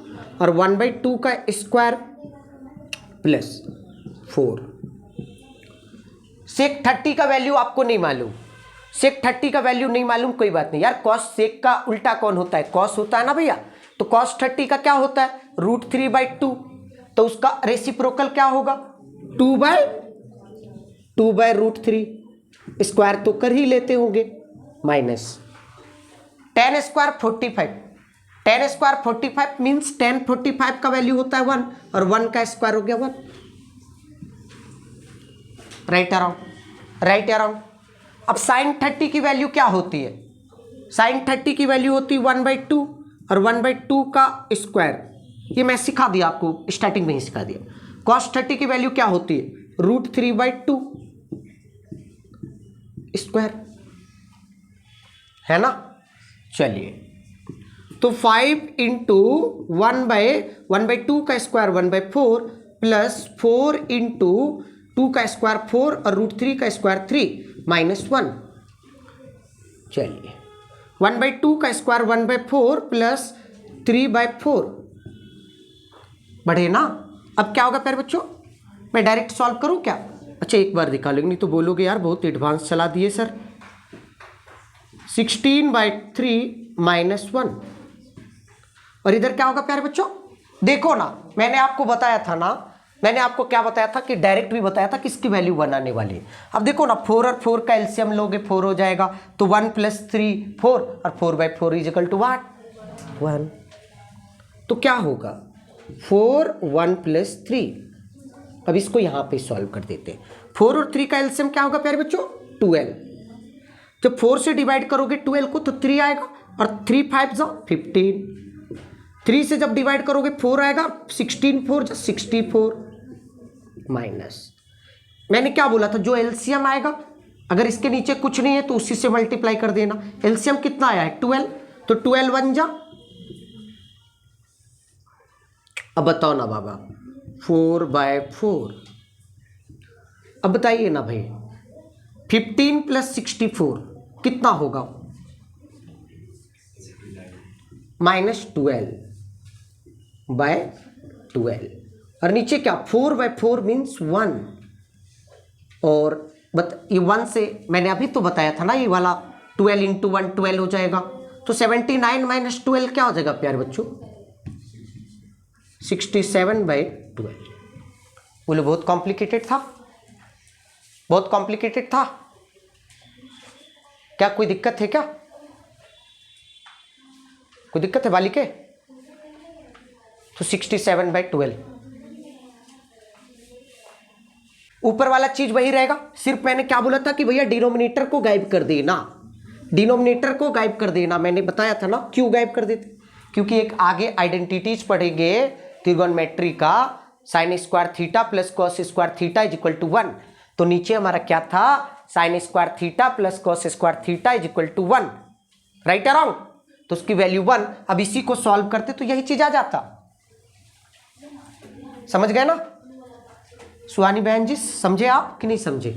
और 1/2 का स्क्वायर प्लस 4। सेक 30 का वैल्यू आपको नहीं मालूम, सेक 30 का वैल्यू नहीं मालूम, कोई बात नहीं यार। कॉस सेक का उल्टा कौन होता है? कॉस होता है ना भैया। तो कॉस 30 का क्या होता है? √3/2। तो उसका रेसिप्रोकल क्या होगा? 2/√3। स्क्वायर तो कर ही लेते होंगे, minus tan square 45। tan square 45 means tan 45 का वैल्यू होता है 1 और 1 का स्क्वायर हो गया 1। राइट या रॉन्ग? अब साइन 30 की वैल्यू क्या होती है? साइन 30 की वैल्यू होती है 1/2 और 1/2 का स्क्वायर। ये मैं सिखा दिया आपको, स्टार्टिंग में ही सिखा दिया। कॉस 30 की वैल्यू क्या होती है? √3/2 स्क्वायर, है ना। चलिए, तो 5 इंटू 1/2 का स्क्वायर 1/4 प्लस 4 इंटू 2 का स्क्वायर 4 और रूट 3 का स्क्वायर 3 माइनस 1। चलिए 1/2 का स्क्वायर 1/4 प्लस 3/4 बढ़े ना। अब क्या होगा प्यारे बच्चों, मैं डायरेक्ट सॉल्व करूं क्या? अच्छा एक बार दिखा लेंगे, नहीं तो बोलोगे यार बहुत एडवांस चला दिए सर। 16/3 माइनस 1 और इधर क्या होगा प्यारे बच्चों? देखो ना, मैंने आपको बताया था ना, मैंने आपको क्या बताया था कि डायरेक्ट भी बताया था कि इसकी वैल्यू 1 आने वाली है। अब देखो ना 4 और 4 का एलसीएम लोगे 4 हो जाएगा, तो 1 + 3 4 और 4/4 = व्हाट? 1। तो क्या होगा 4 1 + 3। अब इसको यहां पे सॉल्व कर देते हैं। 4 और 3 का एलसीएम क्या होगा प्यारे बच्चों? 12। जब 4 से डिवाइड करोगे 12 को तो 3 आएगा और 3 5 जा 15। 3 से जब डिवाइड करोगे 4 आएगा, 16 4 जा 64 माइनस, मैंने क्या बोला था, जो एलसीएम आएगा अगर इसके नीचे कुछ नहीं है तो उसी से मल्टीप्लाई कर देना। एलसीएम कितना आया है? 12, तो 12 1 जा। अब बताओ ना बाबा 4/4। अब बताइए ना भाई 15 + 64 कितना होगा? -12/12 और नीचे क्या 4/4 मीन्स 1। और ये 1 से मैंने अभी तो बताया था ना, ये वाला 12 × 1 12 हो जाएगा, तो 79 - 12 क्या हो जाएगा प्यारे बच्चों? 67/12। बोलो बहुत कॉम्प्लिकेटेड था, बहुत कॉम्प्लिकेटेड था क्या? कोई दिक्कत है क्या? कोई दिक्कत है बालिके? तो 67/12 ऊपर वाला चीज वही रहेगा, सिर्फ मैंने क्या बोला था कि भैया डिनोमिनेटर को गायब कर देना, डिनोमिनेटर को गायब कर देना। मैंने बताया था ना क्यों गायब कर देते, क्योंकि एक आगे आइडेंटिटीज पढ़ेंगे त्रिगोनोमेट्री का, sin² थीटा + cos² थीटा = 1। तो नीचे हमारा क्या था? sin² theta + cos² theta = 1, right या रॉन्ग? तो उसकी वैल्यू 1। अब इसी को सॉल्व करते तो यही चीज आ जाता। समझ गए ना सुहानी बहन जी? समझे आप कि नहीं समझे?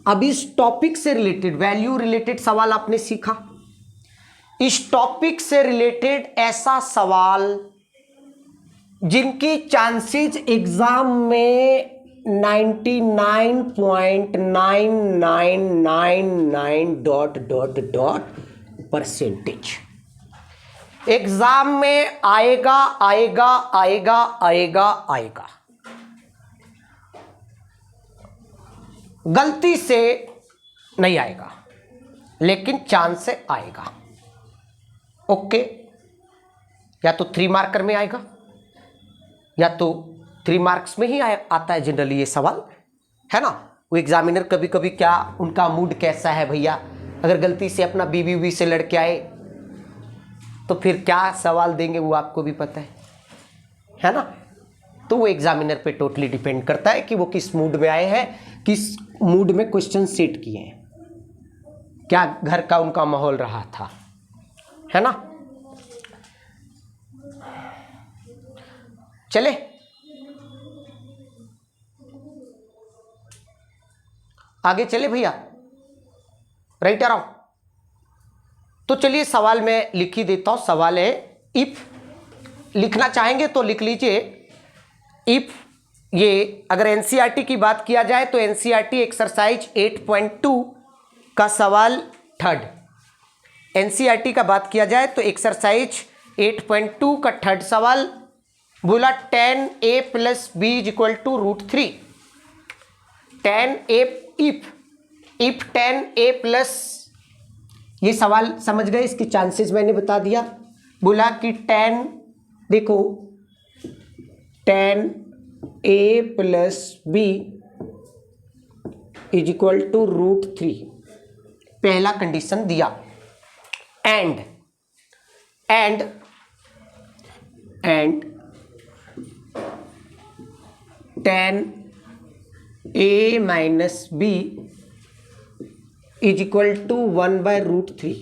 अब इस टॉपिक से रिलेटेड, वैल्यू रिलेटेड सवाल आपने सीखा। इस टॉपिक से रिलेटेड ऐसा सवाल जिनकी चांसेस एग्जाम में 99.9999 एग्जाम में आएगा आएगा आएगा आएगा आएगा। गलती से नहीं आएगा लेकिन चांस से आएगा। ओके, या तो 3 मार्कर में आएगा या तो 3 मार्क्स में ही आता है जनरली ये सवाल, है ना। वो एग्जामिनर कभी कभी क्या उनका मूड कैसा है भैया, अगर गलती से अपना बीबी से लड़के आए तो फिर क्या सवाल देंगे वो आपको भी पता है ना। तो वो एग्जामिनर पे टोटली डिपेंड करता है कि वो किस मूड में आए हैं, किस मूड में क्वेश्चन सेट किए हैं, क्या घर का उनका माहौल रहा था, है ना। चले आगे चले भैया, राइट आ रहा हूं। तो चलिए सवाल मैं लिख ही देता हूं। सवाल है इफ, लिखना चाहेंगे तो लिख लीजिए। इफ ये अगर एनसीईआरटी की बात किया जाए तो एनसीईआरटी एक्सरसाइज 8.2 का सवाल 3rd, एनसीईआरटी का बात किया जाए तो एक्सरसाइज 8.2 का 3rd सवाल बोला 10a + b = √3। 10a if 10a plus, ये सवाल समझ गए, इसकी चांसेस मैंने बता दिया। बोला कि 10, देखो 10a + b = √3 पहला कंडीशन दिया। And 10a - b is equal to 1/√3।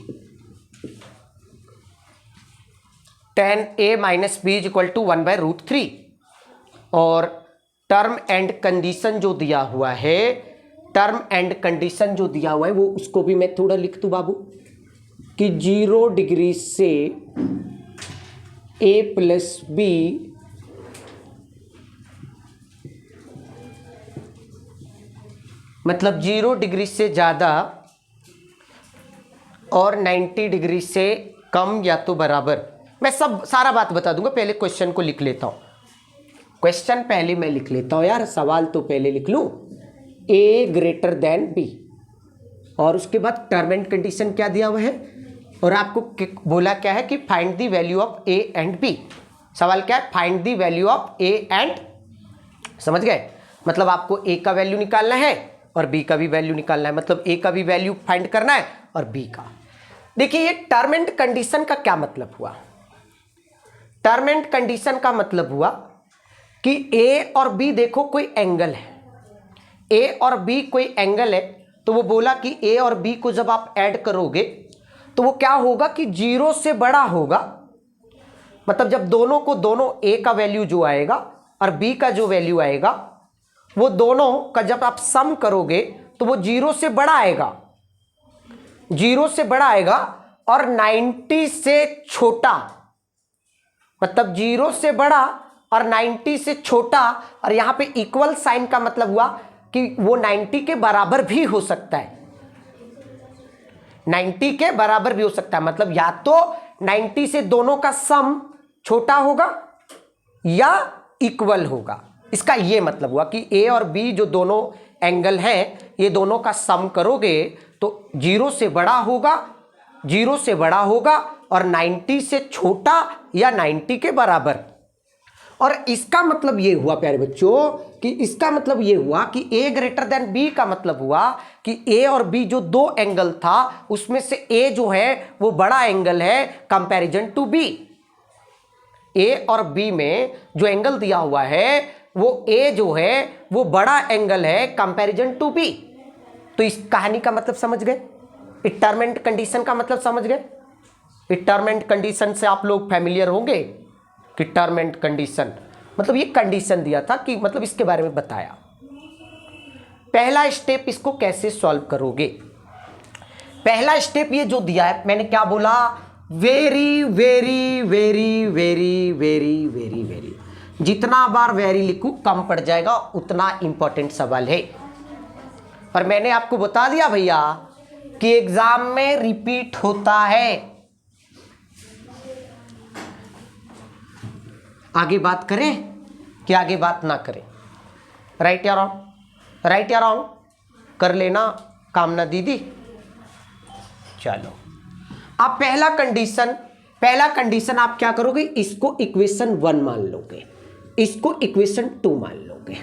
tan a minus b is equal to 1/√3। और टर्म एंड कंडीशन जो दिया हुआ है, टर्म एंड कंडीशन जो दिया हुआ है वो उसको भी मैं थोड़ा लिख दूं बाबू, कि 0 डिग्री से a प्लस बी मतलब 0 डिग्री से ज़्यादा और 90 डिग्री से कम या तो बराबर। मैं सब सारा बात बता दूंगा, पहले क्वेश्चन को लिख लेता हूं। क्वेश्चन पहले मैं लिख लेता हूं यार, सवाल तो पहले लिख लूं। a ग्रेटर देन b, और उसके बाद टर्म एंड कंडीशन क्या दिया हुआ है, और आपको बोला क्या है कि find the value of a and b। सवाल क्या है, find the value of a and, समझ गए, मतलब आपको a का वैल्यू निकालना है और b का भी वैल्यू निकालना है, मतलब a का भी वैल्यू फाइंड करना है और b का। देखिए ये टर्म एंड कंडीशन का क्या मतलब हुआ। टर्म एंड कंडीशन का मतलब हुआ कि a और b देखो कोई एंगल है, a और b कोई एंगल है, तो वो बोला कि a और b को जब आप ऐड करोगे तो वो क्या होगा कि 0 से बड़ा होगा। मतलब जब दोनों को, दोनों a का वैल्यू जो आएगा और b का जो वैल्यू आएगा, वो दोनों का जब आप सम करोगे तो वो 0 से बड़ा आएगा, 0 से बड़ा आएगा और 90 से छोटा, मतलब 0 से बड़ा और 90 से छोटा। और यहां पे इक्वल साइन का मतलब हुआ कि वो 90 के बराबर भी हो सकता है, 90 के बराबर भी हो सकता है, मतलब या तो 90 से दोनों का सम छोटा होगा या इक्वल होगा। इसका ये मतलब हुआ कि a और b जो दोनों एंगल हैं, ये दोनों का सम करोगे तो 0 से बड़ा होगा, 0 से बड़ा होगा और 90 से छोटा या 90 के बराबर। और इसका मतलब ये हुआ प्यारे बच्चों कि इसका मतलब ये हुआ कि a ग्रेटर देन b का मतलब हुआ कि a और b जो दो एंगल था उसमें से a जो है वो बड़ा एंगल है कंपैरिजन टू b। a और b में जो एंगल दिया हुआ है वो a जो है वो बड़ा एंगल है कंपैरिजन टू b। तो इस कहानी का मतलब समझ गए, इस टर्म एंड कंडीशन का मतलब समझ गए। इस टर्म एंड कंडीशन से आप लोग फैमिलियर होंगे कि टर्म एंड कंडीशन मतलब ये कंडीशन दिया था कि मतलब इसके बारे में बताया। पहला स्टेप इसको कैसे सॉल्व करोगे। पहला स्टेप ये जो दिया है, मैंने क्या बोला, very very very very very very very, जितना बार वेरी लिखूं कम पड़ जाएगा, उतना इंपॉर्टेंट सवाल है। और मैंने आपको बता दिया भैया कि एग्जाम में रिपीट होता है। आगे बात करें कि आगे बात ना करें, राइट या रॉन्ग, राइट या रॉन्ग कर लेना कामना दीदी। चलो अब पहला कंडीशन आप क्या करोगे, इसको इक्वेशन 1 मान लोगे, इसको इक्वेशन 2 मान लोगे।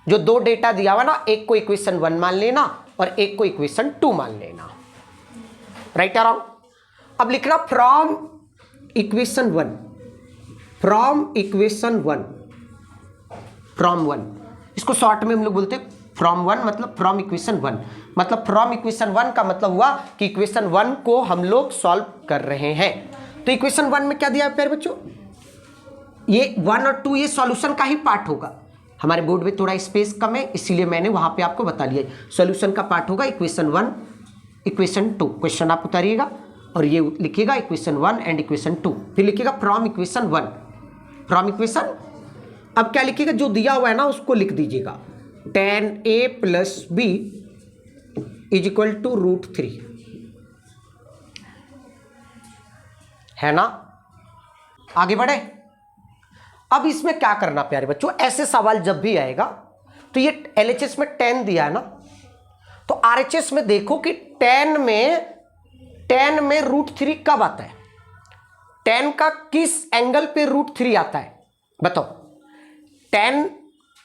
जो दो डेटा दिया हुआ ना, एक को इक्वेशन 1 मान लेना और एक को इक्वेशन 2 मान लेना, राइट या रॉन्ग। अब लिखना from equation 1, from equation 1, from 1, इसको शॉर्ट में हम लोग बोलते हैं फ्रॉम 1, मतलब फ्रॉम इक्वेशन 1, मतलब फ्रॉम इक्वेशन 1 का मतलब हुआ कि इक्वेशन 1 को हम लोग सॉल्व कर रहे हैं। तो इक्वेशन 1 में क्या दिया है प्यारे बच्चों, ये 1 और 2 ये सॉल्यूशन का ही पार्ट होगा। हमारे बोर्ड में थोड़ा स्पेस कम है इसीलिए मैंने वहां पे आपको बता दिया, सॉल्यूशन का पार्ट होगा इक्वेशन 1, इक्वेशन 2। क्वेश्चन आप उतारिएगा और ये लिखिएगा इक्वेशन 1 एंड इक्वेशन 2, फिर लिखिएगा फ्रॉम इक्वेशन 1, फ्रॉम इक्वेशन। अब क्या लिखिएगा, जो दिया हुआ है ना उसको लिख दीजिएगा, tan a plus b is equal to √3, है ना। आगे बढ़े। अब इसमें क्या करना प्यारे बच्चों, ऐसे सवाल जब भी आएगा तो ये LHS में 10 दिया है ना, तो RHS में देखो कि 10 में √3 कब आता है, 10 का किस एंगल पे √3 आता है बताओ।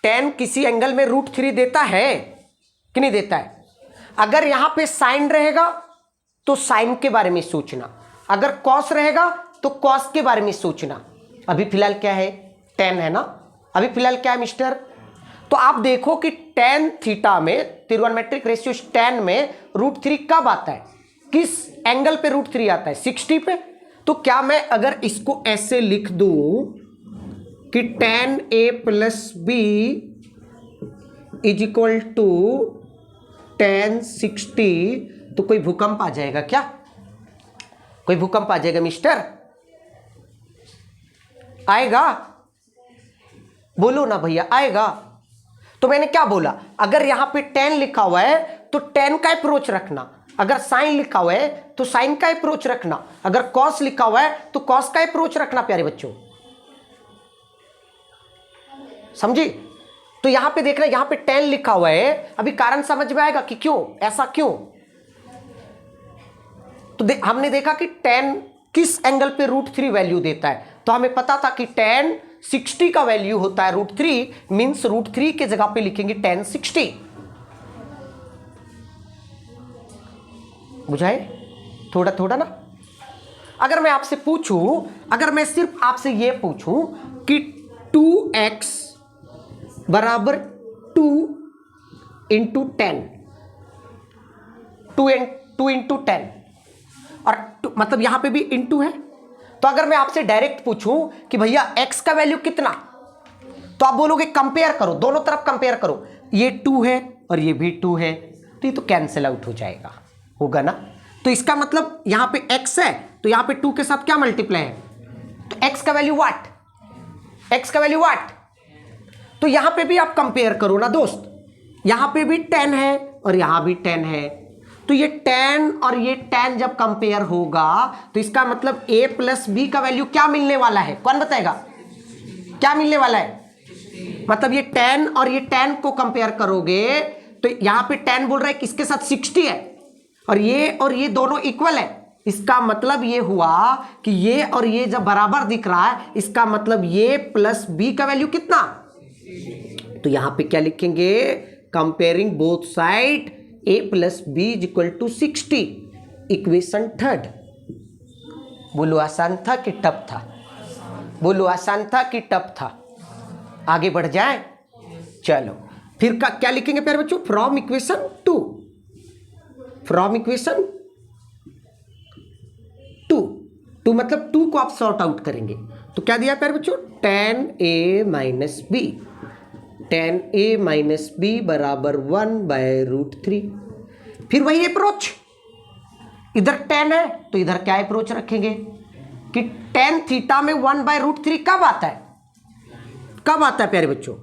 10 किसी एंगल में √3 देता है कि नहीं देता है। अगर यहां पे साइन रहेगा तो साइन के बारे में सोचना, अगर कॉस रहेगा तो कॉस के बारे में सोचना। अभी फिलहाल क्या है 10 है ना, अभी फिलहाल क्या है मिस्टर। तो आप देखो कि tan थीटा में त्रिगोनोमेट्रिक रेशियो tan में √3 कब आता है, किस एंगल पे √3 आता है, 60 पे। तो क्या मैं अगर इसको ऐसे लिख दूं कि tan a plus b is equal to tan 60, तो कोई भूकंप आ जाएगा क्या, कोई भूकंप आ जाएगा मिस्टर, आएगा, बोलो ना भैया आएगा। तो मैंने क्या बोला, अगर यहां पे tan लिखा हुआ है तो tan का अप्रोच रखना, अगर sin लिखा हुआ है तो sin का अप्रोच रखना, अगर cos लिखा हुआ है तो cos का अप्रोच रखना प्यारे बच्चों, समझी। तो यहां पे देखना, यहां पे tan लिखा हुआ है, अभी कारण समझ में आएगा कि क्यों ऐसा क्यों। तो हमने देखा कि tan किस एंगल पे √3 वैल्यू देता है, तो हमें पता था कि tan 60 का वैल्यू होता है √3, मींस √3 के जगह पे लिखेंगे tan 60। बुझाए थोड़ा थोड़ा ना। अगर मैं आपसे पूछूं, अगर मैं सिर्फ आपसे ये पूछूं कि 2x बराबर 2 इंटू 10, 2 इंटू 10, और मतलब यहां पे भी इंटू है, तो अगर मैं आपसे डायरेक्ट पूछूं कि भैया x का वैल्यू कितना, तो आप बोलोगे कंपेयर करो, दोनों तरफ कंपेयर करो, ये 2 है और ये भी 2 है, तो ये तो कैंसिल आउट हो जाएगा, होगा ना। तो इसका मतलब यहां पे x है तो यहां पे 2 के साथ क्या मल्टीप्लाई है, तो x का वैल्यू व्हाट, x का वैल्यू व्हाट। तो यहां पे भी आप कंपेयर करो ना दोस्त, यहां पे भी 10 है और यहां भी 10 है, तो ये 10 और ये 10 जब कंपेयर होगा तो इसका मतलब a प्लस बी का वैल्यू क्या मिलने वाला है, कौन बताएगा क्या मिलने वाला है। मतलब ये 10 और ये 10 को कंपेयर करोगे तो यहां पे 10 बोल रहा है किसके साथ 60 है, और ये दोनों इक्वल है, इसका मतलब ये हुआ कि ये और ये जब बराबर दिख रहा है, इसका मतलब ये प्लस बी का वैल्यू कितना। तो यहां पे क्या लिखेंगे, comparing both side a plus b is equal to 60, equation third. बोलो आसान था कि टफ था, बोलो आसान था कि टफ था। आगे बढ़ जाए, चलो फिर क्या लिखेंगे प्यारे बच्चों, फ्रॉम इक्वेशन 2, फ्रॉम इक्वेशन 2 मतलब 2 को आप सॉर्ट आउट करेंगे, तो क्या दिया प्यारे बच्चों, tan a minus b, tan a minus b बराबर 1/√3। फिर वही अप्रोच, इधर tan है तो इधर क्या अप्रोच रखेंगे कि tan थीटा में 1/√3 कब आता है, कब आता है प्यारे बच्चों,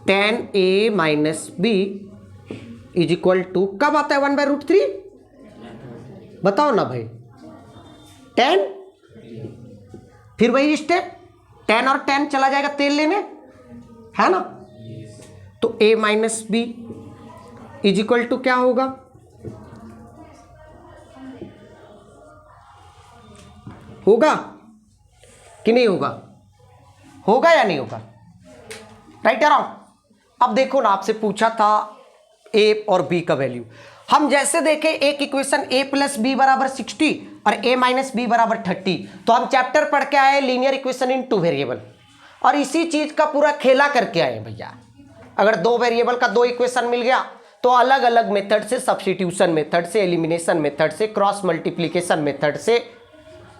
tan a minus b is equal to कब आता है 1/√3, बताओ ना भाई, 10। फिर वही स्टेप, 10 और 10 चला जाएगा तेल लेने, है ना। तो a minus b is equal to क्या होगा, होगा कि नहीं होगा, होगा या नहीं होगा, राइट या रॉन्ग। अब देखो ना, आपसे पूछा था a और b का वैल्यू, हम जैसे देखें एक इक्वेशन a प्लस बी बराबर 60 और a माइनस बी बराबर 30, तो हम चैप्टर पढ़ के आए लीनियर इक्वेशन इन 2 वेरिएबल, और इसी चीज का पूरा खेला करके आए भैया। अगर 2 वेरिएबल का 2 इक्वेशन मिल गया तो अलग अलग मेथड से, सब्स्टिट्यूशन मेथड से, एलिमिनेशन मेथड से, क्रॉस मल्टीप्लिकेशन मेथड से,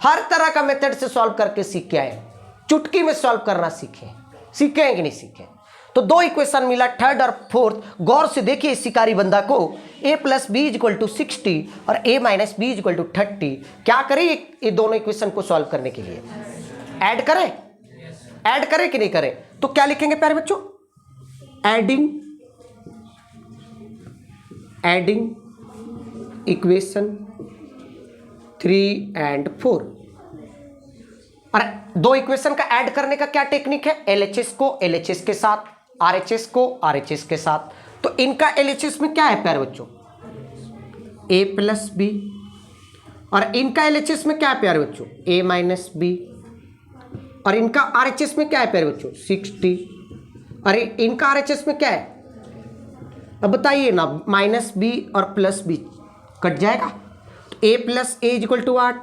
हर तरह का मेथड से सॉल्व करके सीख के आए, चुटकी में सॉल्व करना सीखे, सीखे हैं कि नहीं सीखे। तो 2 इक्वेशन मिला, थर्ड और फोर्थ, गौर से देखिए इस शिकारी बंदा को, a plus b is equal to 60 और a minus b is equal to 30। क्या करें ये दोनों इक्वेशन को सॉल्व करने के लिए, ऐड करें, ऐड करें कि नहीं करें। तो क्या लिखेंगे प्यारे बच्चों, एडिंग इक्वेशन 3 and 4। और 2 इक्वेशन का ऐड करने का क्या टेक्निक है, LHS को LHS के साथ, RHS को RHS के साथ। तो इनका LHS में क्या है प्यारे बच्चों, a प्लस बी, और इनका LHS में क्या है प्यारे बच्चों, a माइनस बी, और इनका RHS में क्या है प्यारे बच्चों 60, और इनका RHS में क्या है, अब बताइए ना, माइनस बी और प्लस बी कट जाएगा, तो a plus a is equal to 8,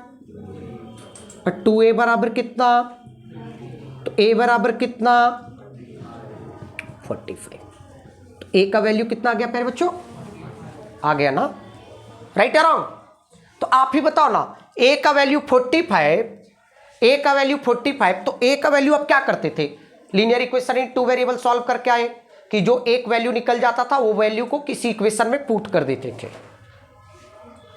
और 2a बराबर कितना, तो a बराबर कितना 45। ए का वैल्यू कितना आ गया प्यारे बच्चों? आ गया ना, राइट या रॉन्ग? तो आप ही बताओ ना, ए का वैल्यू 45, ए का वैल्यू 45, तो ए का वैल्यू आप क्या करते थे? Linear equation in two variable solve करके आए कि जो एक वैल्यू निकल जाता था वो वैल्यू को किसी इक्वेशन में पुट कर देते थे।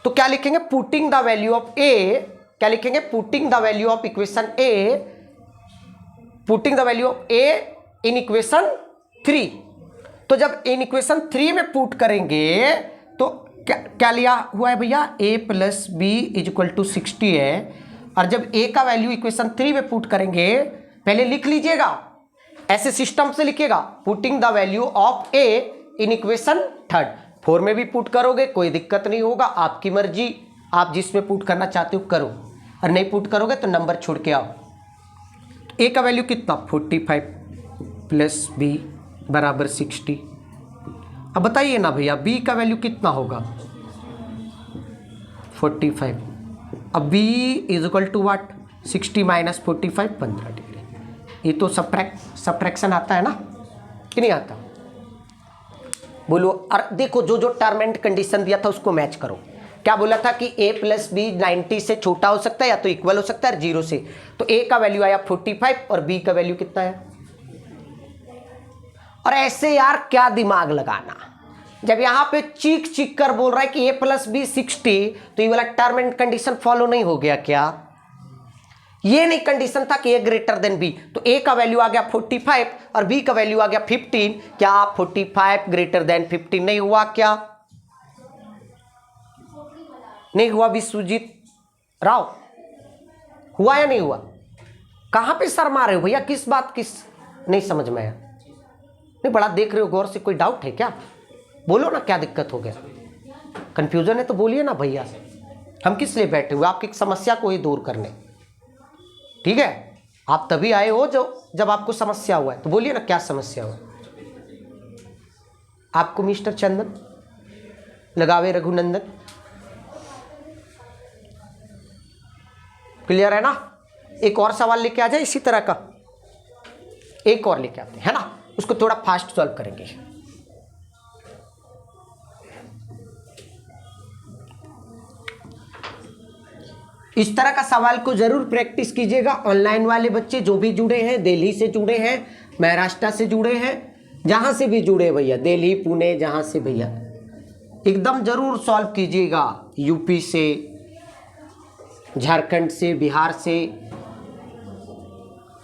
तो क्या लिखेंगे? पुटिंग द वैल्यू ऑफ ए, क्या लिखेंगे? Putting the value of equation A, putting the value of A in equation 3। तो जब इन इक्वेशन 3 में पुट करेंगे तो क्या लिया हुआ है भैया? a plus b is equal to 60 है। और जब a का वैल्यू इक्वेशन 3 में पुट करेंगे, पहले लिख लीजिएगा, ऐसे सिस्टम से लिखिएगा, putting the value of a in equation 3। 4 में भी पुट करोगे कोई दिक्कत नहीं होगा, आपकी मर्जी, आप जिसमें पुट करना चाहते हो करो, और नहीं पुट करोगे तो नंबर छोड़ के आओ। तो a का वैल्यू कितना? 45 प्लस बी बराबर 60। अब बताइए ना भैया, b का वैल्यू कितना होगा? 45। अब b is equal to what? 60 minus 45, 15 degree. ये तो सब्ट्रैक्शन आता है ना कि नहीं आता? बोलो। और देखो, जो जो टर्म एंड कंडीशन दिया था उसको मैच करो। क्या बोला था कि a प्लस बी 90 से छोटा हो सकता है या तो इक्वल हो सकता है 0 से। तो a का वैल्यू आया 45 और b का वैल्यू कितना है? और ऐसे यार क्या दिमाग लगाना, जब यहां पे चीख चीख कर बोल रहा है कि a प्लस बी 60, तो ये वाला टर्म एंड कंडीशन फॉलो नहीं हो गया क्या? ये नहीं कंडीशन था कि a ग्रेटर देन b, तो a का वैल्यू आ गया 45 और b का वैल्यू आ गया 15। क्या 45 ग्रेटर देन 15 नहीं हुआ? क्या नहीं हुआ विश्वजीत राव? हुआ या नहीं हुआ? कहां पे सर मारे हो भैया? किस बात, किस नहीं समझ में आया? नहीं, बड़ा देख रहे हो गौर से, कोई डाउट है क्या? बोलो ना, क्या दिक्कत हो गया? कंफ्यूजन है तो बोलिए ना भैया। हम किस लिए बैठे हुए? आपकी समस्या को ही दूर करने, ठीक है? आप तभी आए हो जब आपको समस्या हुआ है, तो बोलिए ना क्या समस्या हुआ आपको? मिस्टर चंदन लगावे रघुनंदन, क्लियर है ना? एक और सवाल लेके आ जाए इसी तरह का, एक और लेके आते हैं ना, उसको थोड़ा फास्ट सॉल्व करेंगे। इस तरह का सवाल को जरूर प्रैक्टिस कीजिएगा। ऑनलाइन वाले बच्चे जो भी जुड़े हैं, दिल्ली से जुड़े हैं, महाराष्ट्र से जुड़े हैं, जहां से भी जुड़े भैया, दिल्ली पुणे जहां से भैया, एकदम जरूर सॉल्व कीजिएगा। यूपी से, झारखंड से, बिहार से,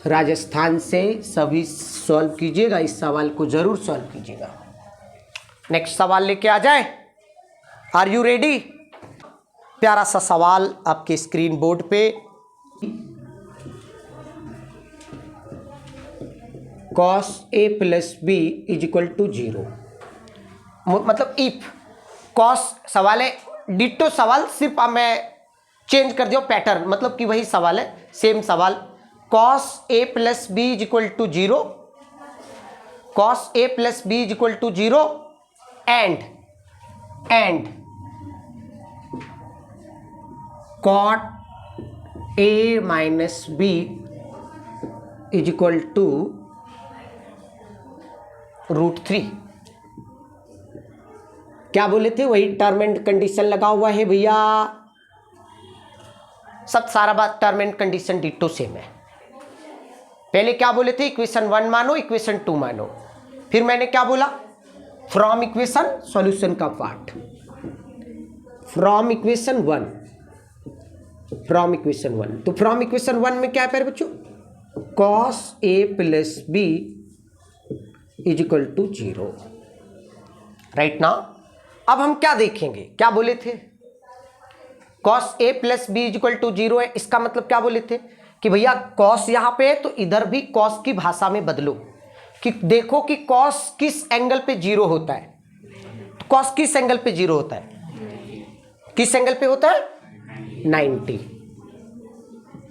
राजस्थान से, सभी सॉल्व कीजिएगा। इस सवाल को जरूर सॉल्व कीजिएगा। नेक्स्ट सवाल लेके आ जाए। Are you ready? प्यारा सा सवाल आपके स्क्रीन बोर्ड पे। cos a plus b is equal to 0, मतलब इफ cos सवाल है, डिट्टो सवाल, सिर्फ मैं चेंज कर दिया पैटर्न, मतलब कि वही सवाल है, सेम सवाल। cos a plus b is equal to 0, cos a plus b is equal to 0 and cot a minus b is equal to √3। क्या बोले थे? वही टर्म एंड कंडीशन लगा हुआ है भैया, सब सारा बात term and condition ditto same है। पहले क्या बोले थे? इक्वेशन 1 मानो, इक्वेशन 2 मानो। फिर मैंने क्या बोला? फ्रॉम इक्वेशन सॉल्यूशन का part, from equation 1, from equation 1। तो फ्रॉम इक्वेशन 1 में क्या है प्यारे बच्चों? cos a plus b is equal to 0, right ना? अब हम क्या देखेंगे? क्या बोले थे? cos a plus b is equal to 0 है। इसका मतलब क्या बोले थे कि भैया cos यहां पे है तो इधर भी cos की भाषा में बदलो, कि देखो कि cos किस एंगल पे 0 होता है। तो cos किस एंगल पे 0 होता है? किस एंगल पे होता है? 90।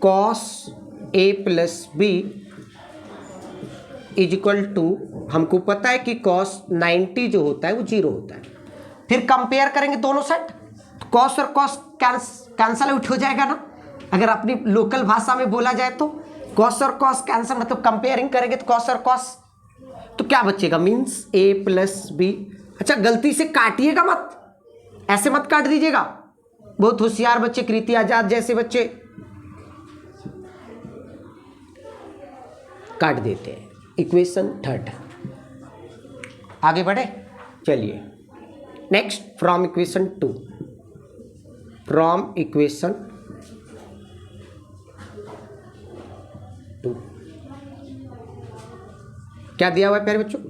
cos a plus b is equal to, हमको पता है कि cos 90 जो होता है वो 0 होता है। फिर कंपेयर करेंगे दोनों साइड, तो cos और cos कैंसल आउट हो जाएगा ना। अगर अपनी लोकल भाषा में बोला जाए तो cos और cos कैंसल, मतलब कंपेयरिंग करेंगे तो cos और cos तो क्या बचेगा, मीन्स ए प्लस बी। अच्छा गलती से काटिएगा मत, ऐसे मत काट दीजिएगा, बहुत होशियार बच्चे, कृति आजाद जैसे बच्चे काट देते हैं। इक्वेशन थर्ड, आगे बढ़े, चलिए next from equation 2, from equation 2 क्या दिया हुआ है प्यारे बच्चों,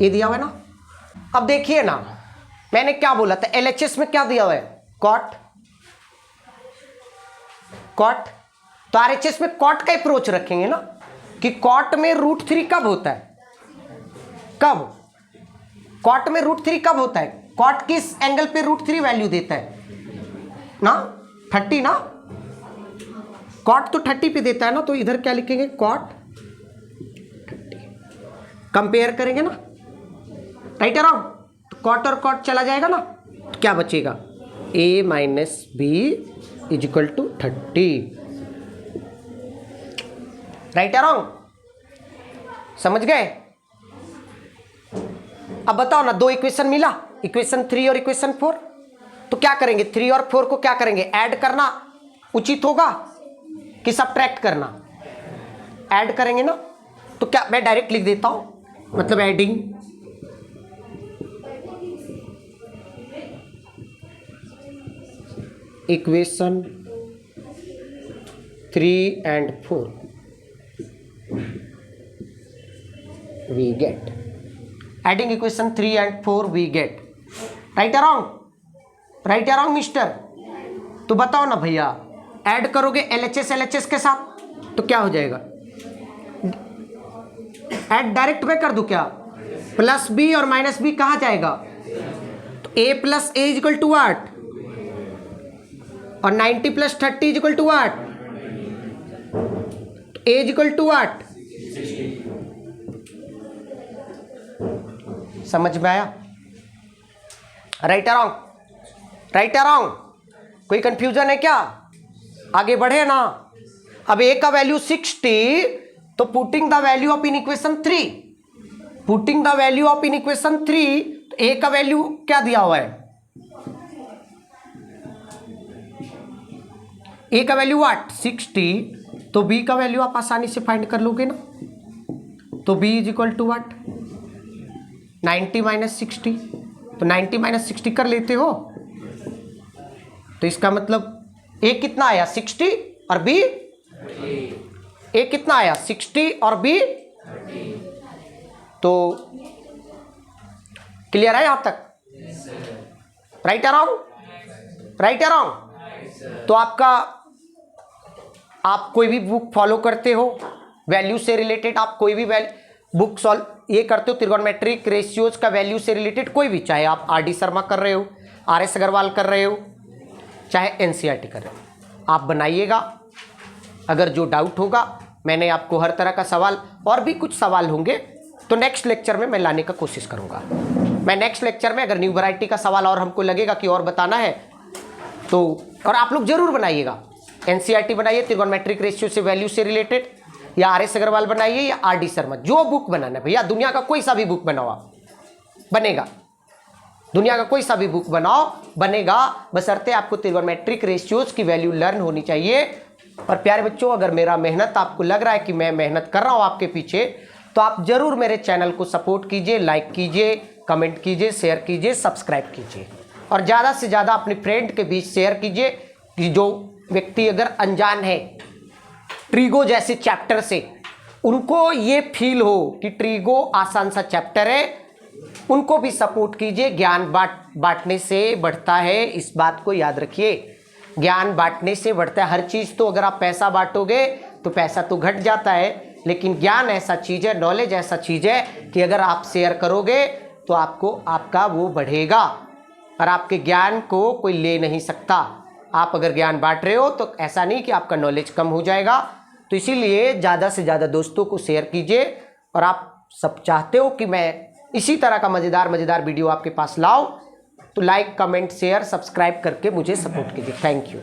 ये दिया हुआ है ना। अब देखिए ना, मैंने क्या बोला था, एलएचएस में क्या दिया हुआ है, कॉट, कॉट, तो आरएचएस में कॉट का अप्रोच रखेंगे ना, कि कॉट में √3 कब होता है, कब कॉट में √3 कब होता है, कॉट किस एंगल पे √3 वैल्यू देता है ना, 30 ना, कॉट तो 30 पे देता है ना, तो इधर क्या लिखेंगे, कॉट 30, कंपेयर करेंगे ना, राइट अराउंड, तो कॉट और कॉट चला जाएगा ना, तो क्या बचेगा, a minus b is equal to 30, right around, समझ गए। अब बताओ ना, दो इक्वेशन मिला, इक्वेशन 3 और इक्वेशन 4, तो क्या करेंगे, 3 और 4 को क्या करेंगे, ऐड करना उचित होगा कि सब्ट्रैक्ट करना, ऐड करेंगे ना, तो क्या मैं डायरेक्ट लिख देता हूं, मतलब adding equation 3 and 4 we get, adding equation 3 and 4 we get, right or wrong, right or wrong mister. तो बताओ ना भैया, ऐड करोगे एलएचएस एलएचएस के साथ तो क्या हो जाएगा, ऐड डायरेक्ट में कर दूं क्या, प्लस बी और माइनस बी कहाँ जाएगा, तो a plus a is equal to 8 और 90 plus 30 is equal to 8, a is equal to 8, समझ में आया, राइट अराउंड, राइट अराउंड, कोई कंफ्यूजन है क्या, आगे बढ़े ना। अब ए का वैल्यू 60, तो putting the value of in equation 3, putting the value of in equation 3, तो ए का वैल्यू क्या दिया हुआ है, ए का वैल्यू 8 60, तो बी का वैल्यू आप आसानी से फाइंड कर लोगे ना, तो b is equal to 8, 90 minus 60, तो 90 माइनस 60 कर लेते हो, तो इसका मतलब ए कितना आया 60 और बी, ए कितना आया 60 और बी, तो क्लियर है यहां तक, राइट अराउंड, राइट अराउंड। तो आपका, आप कोई भी बुक फॉलो करते हो वैल्यू से रिलेटेड, आप कोई भी बुक सॉल्व ये करते हो, त्रिगोनोमेट्रिक रेशियोज का वैल्यू से रिलेटेड कोई भी, चाहे आप आर.डी. शर्मा कर रहे हो, आर.एस. अग्रवाल कर रहे हो, चाहे एनसीईआरटी कर रहे हो, आप बनाइएगा। अगर जो डाउट होगा, मैंने आपको हर तरह का सवाल और भी कुछ सवाल होंगे तो नेक्स्ट लेक्चर में मैं लाने का कोशिश करूंगा। मैं नेक्स्ट लेक्चर में अगर न्यू वैरायटी का सवाल और हमको लगेगा कि और बताना है तो, और आप लोग जरूर बनाइएगा, एनसीईआरटी बनाइए त्रिगोनोमेट्रिक रेशियो से वैल्यू से रिलेटेड, या आर.एस. अग्रवाल बनाइए या आर.डी. शर्मा, जो बुक बनाना है भैया, दुनिया का कोई सा भी बुक बनाओ आप, बनेगा, दुनिया का कोई सा भी बुक बनाओ बनेगा, बशर्ते आपको त्रिगोनोमेट्रिक रेशियोज की वैल्यू लर्न होनी चाहिए। और प्यारे बच्चों, अगर मेरा मेहनत आपको लग रहा है कि मैं मेहनत कर रहा हूँ आपके पीछे, तो आप जरूर मेरे चैनल को सपोर्ट कीजिए, लाइक कीजिए, कमेंट कीजिए, शेयर कीजिए, सब्सक्राइब कीजिए, और ज़्यादा से ज़्यादा अपने फ्रेंड के बीच शेयर कीजिए कि जो व्यक्ति अगर अनजान है ट्रीगो जैसे चैप्टर से, उनको ये फील हो कि ट्रीगो आसान सा चैप्टर है, उनको भी सपोर्ट कीजिए। ज्ञान बांटने से बढ़ता है, इस बात को याद रखिए, ज्ञान बांटने से बढ़ता है। हर चीज़ तो अगर आप पैसा बांटोगे तो पैसा तो घट जाता है, लेकिन ज्ञान ऐसा चीज़ है, नॉलेज ऐसा चीज़ है कि अगर आप शेयर करोगे तो आपको आपका वो बढ़ेगा, और आपके ज्ञान को कोई ले नहीं सकता। आप अगर ज्ञान बांट रहे हो तो ऐसा नहीं कि आपका नॉलेज कम हो जाएगा। तो इसीलिए ज़्यादा से ज़्यादा दोस्तों को शेयर कीजिए, और आप सब चाहते हो कि मैं इसी तरह का मज़ेदार वीडियो आपके पास लाऊं, तो लाइक, कमेंट, शेयर, सब्सक्राइब करके मुझे सपोर्ट कीजिए। Thank you.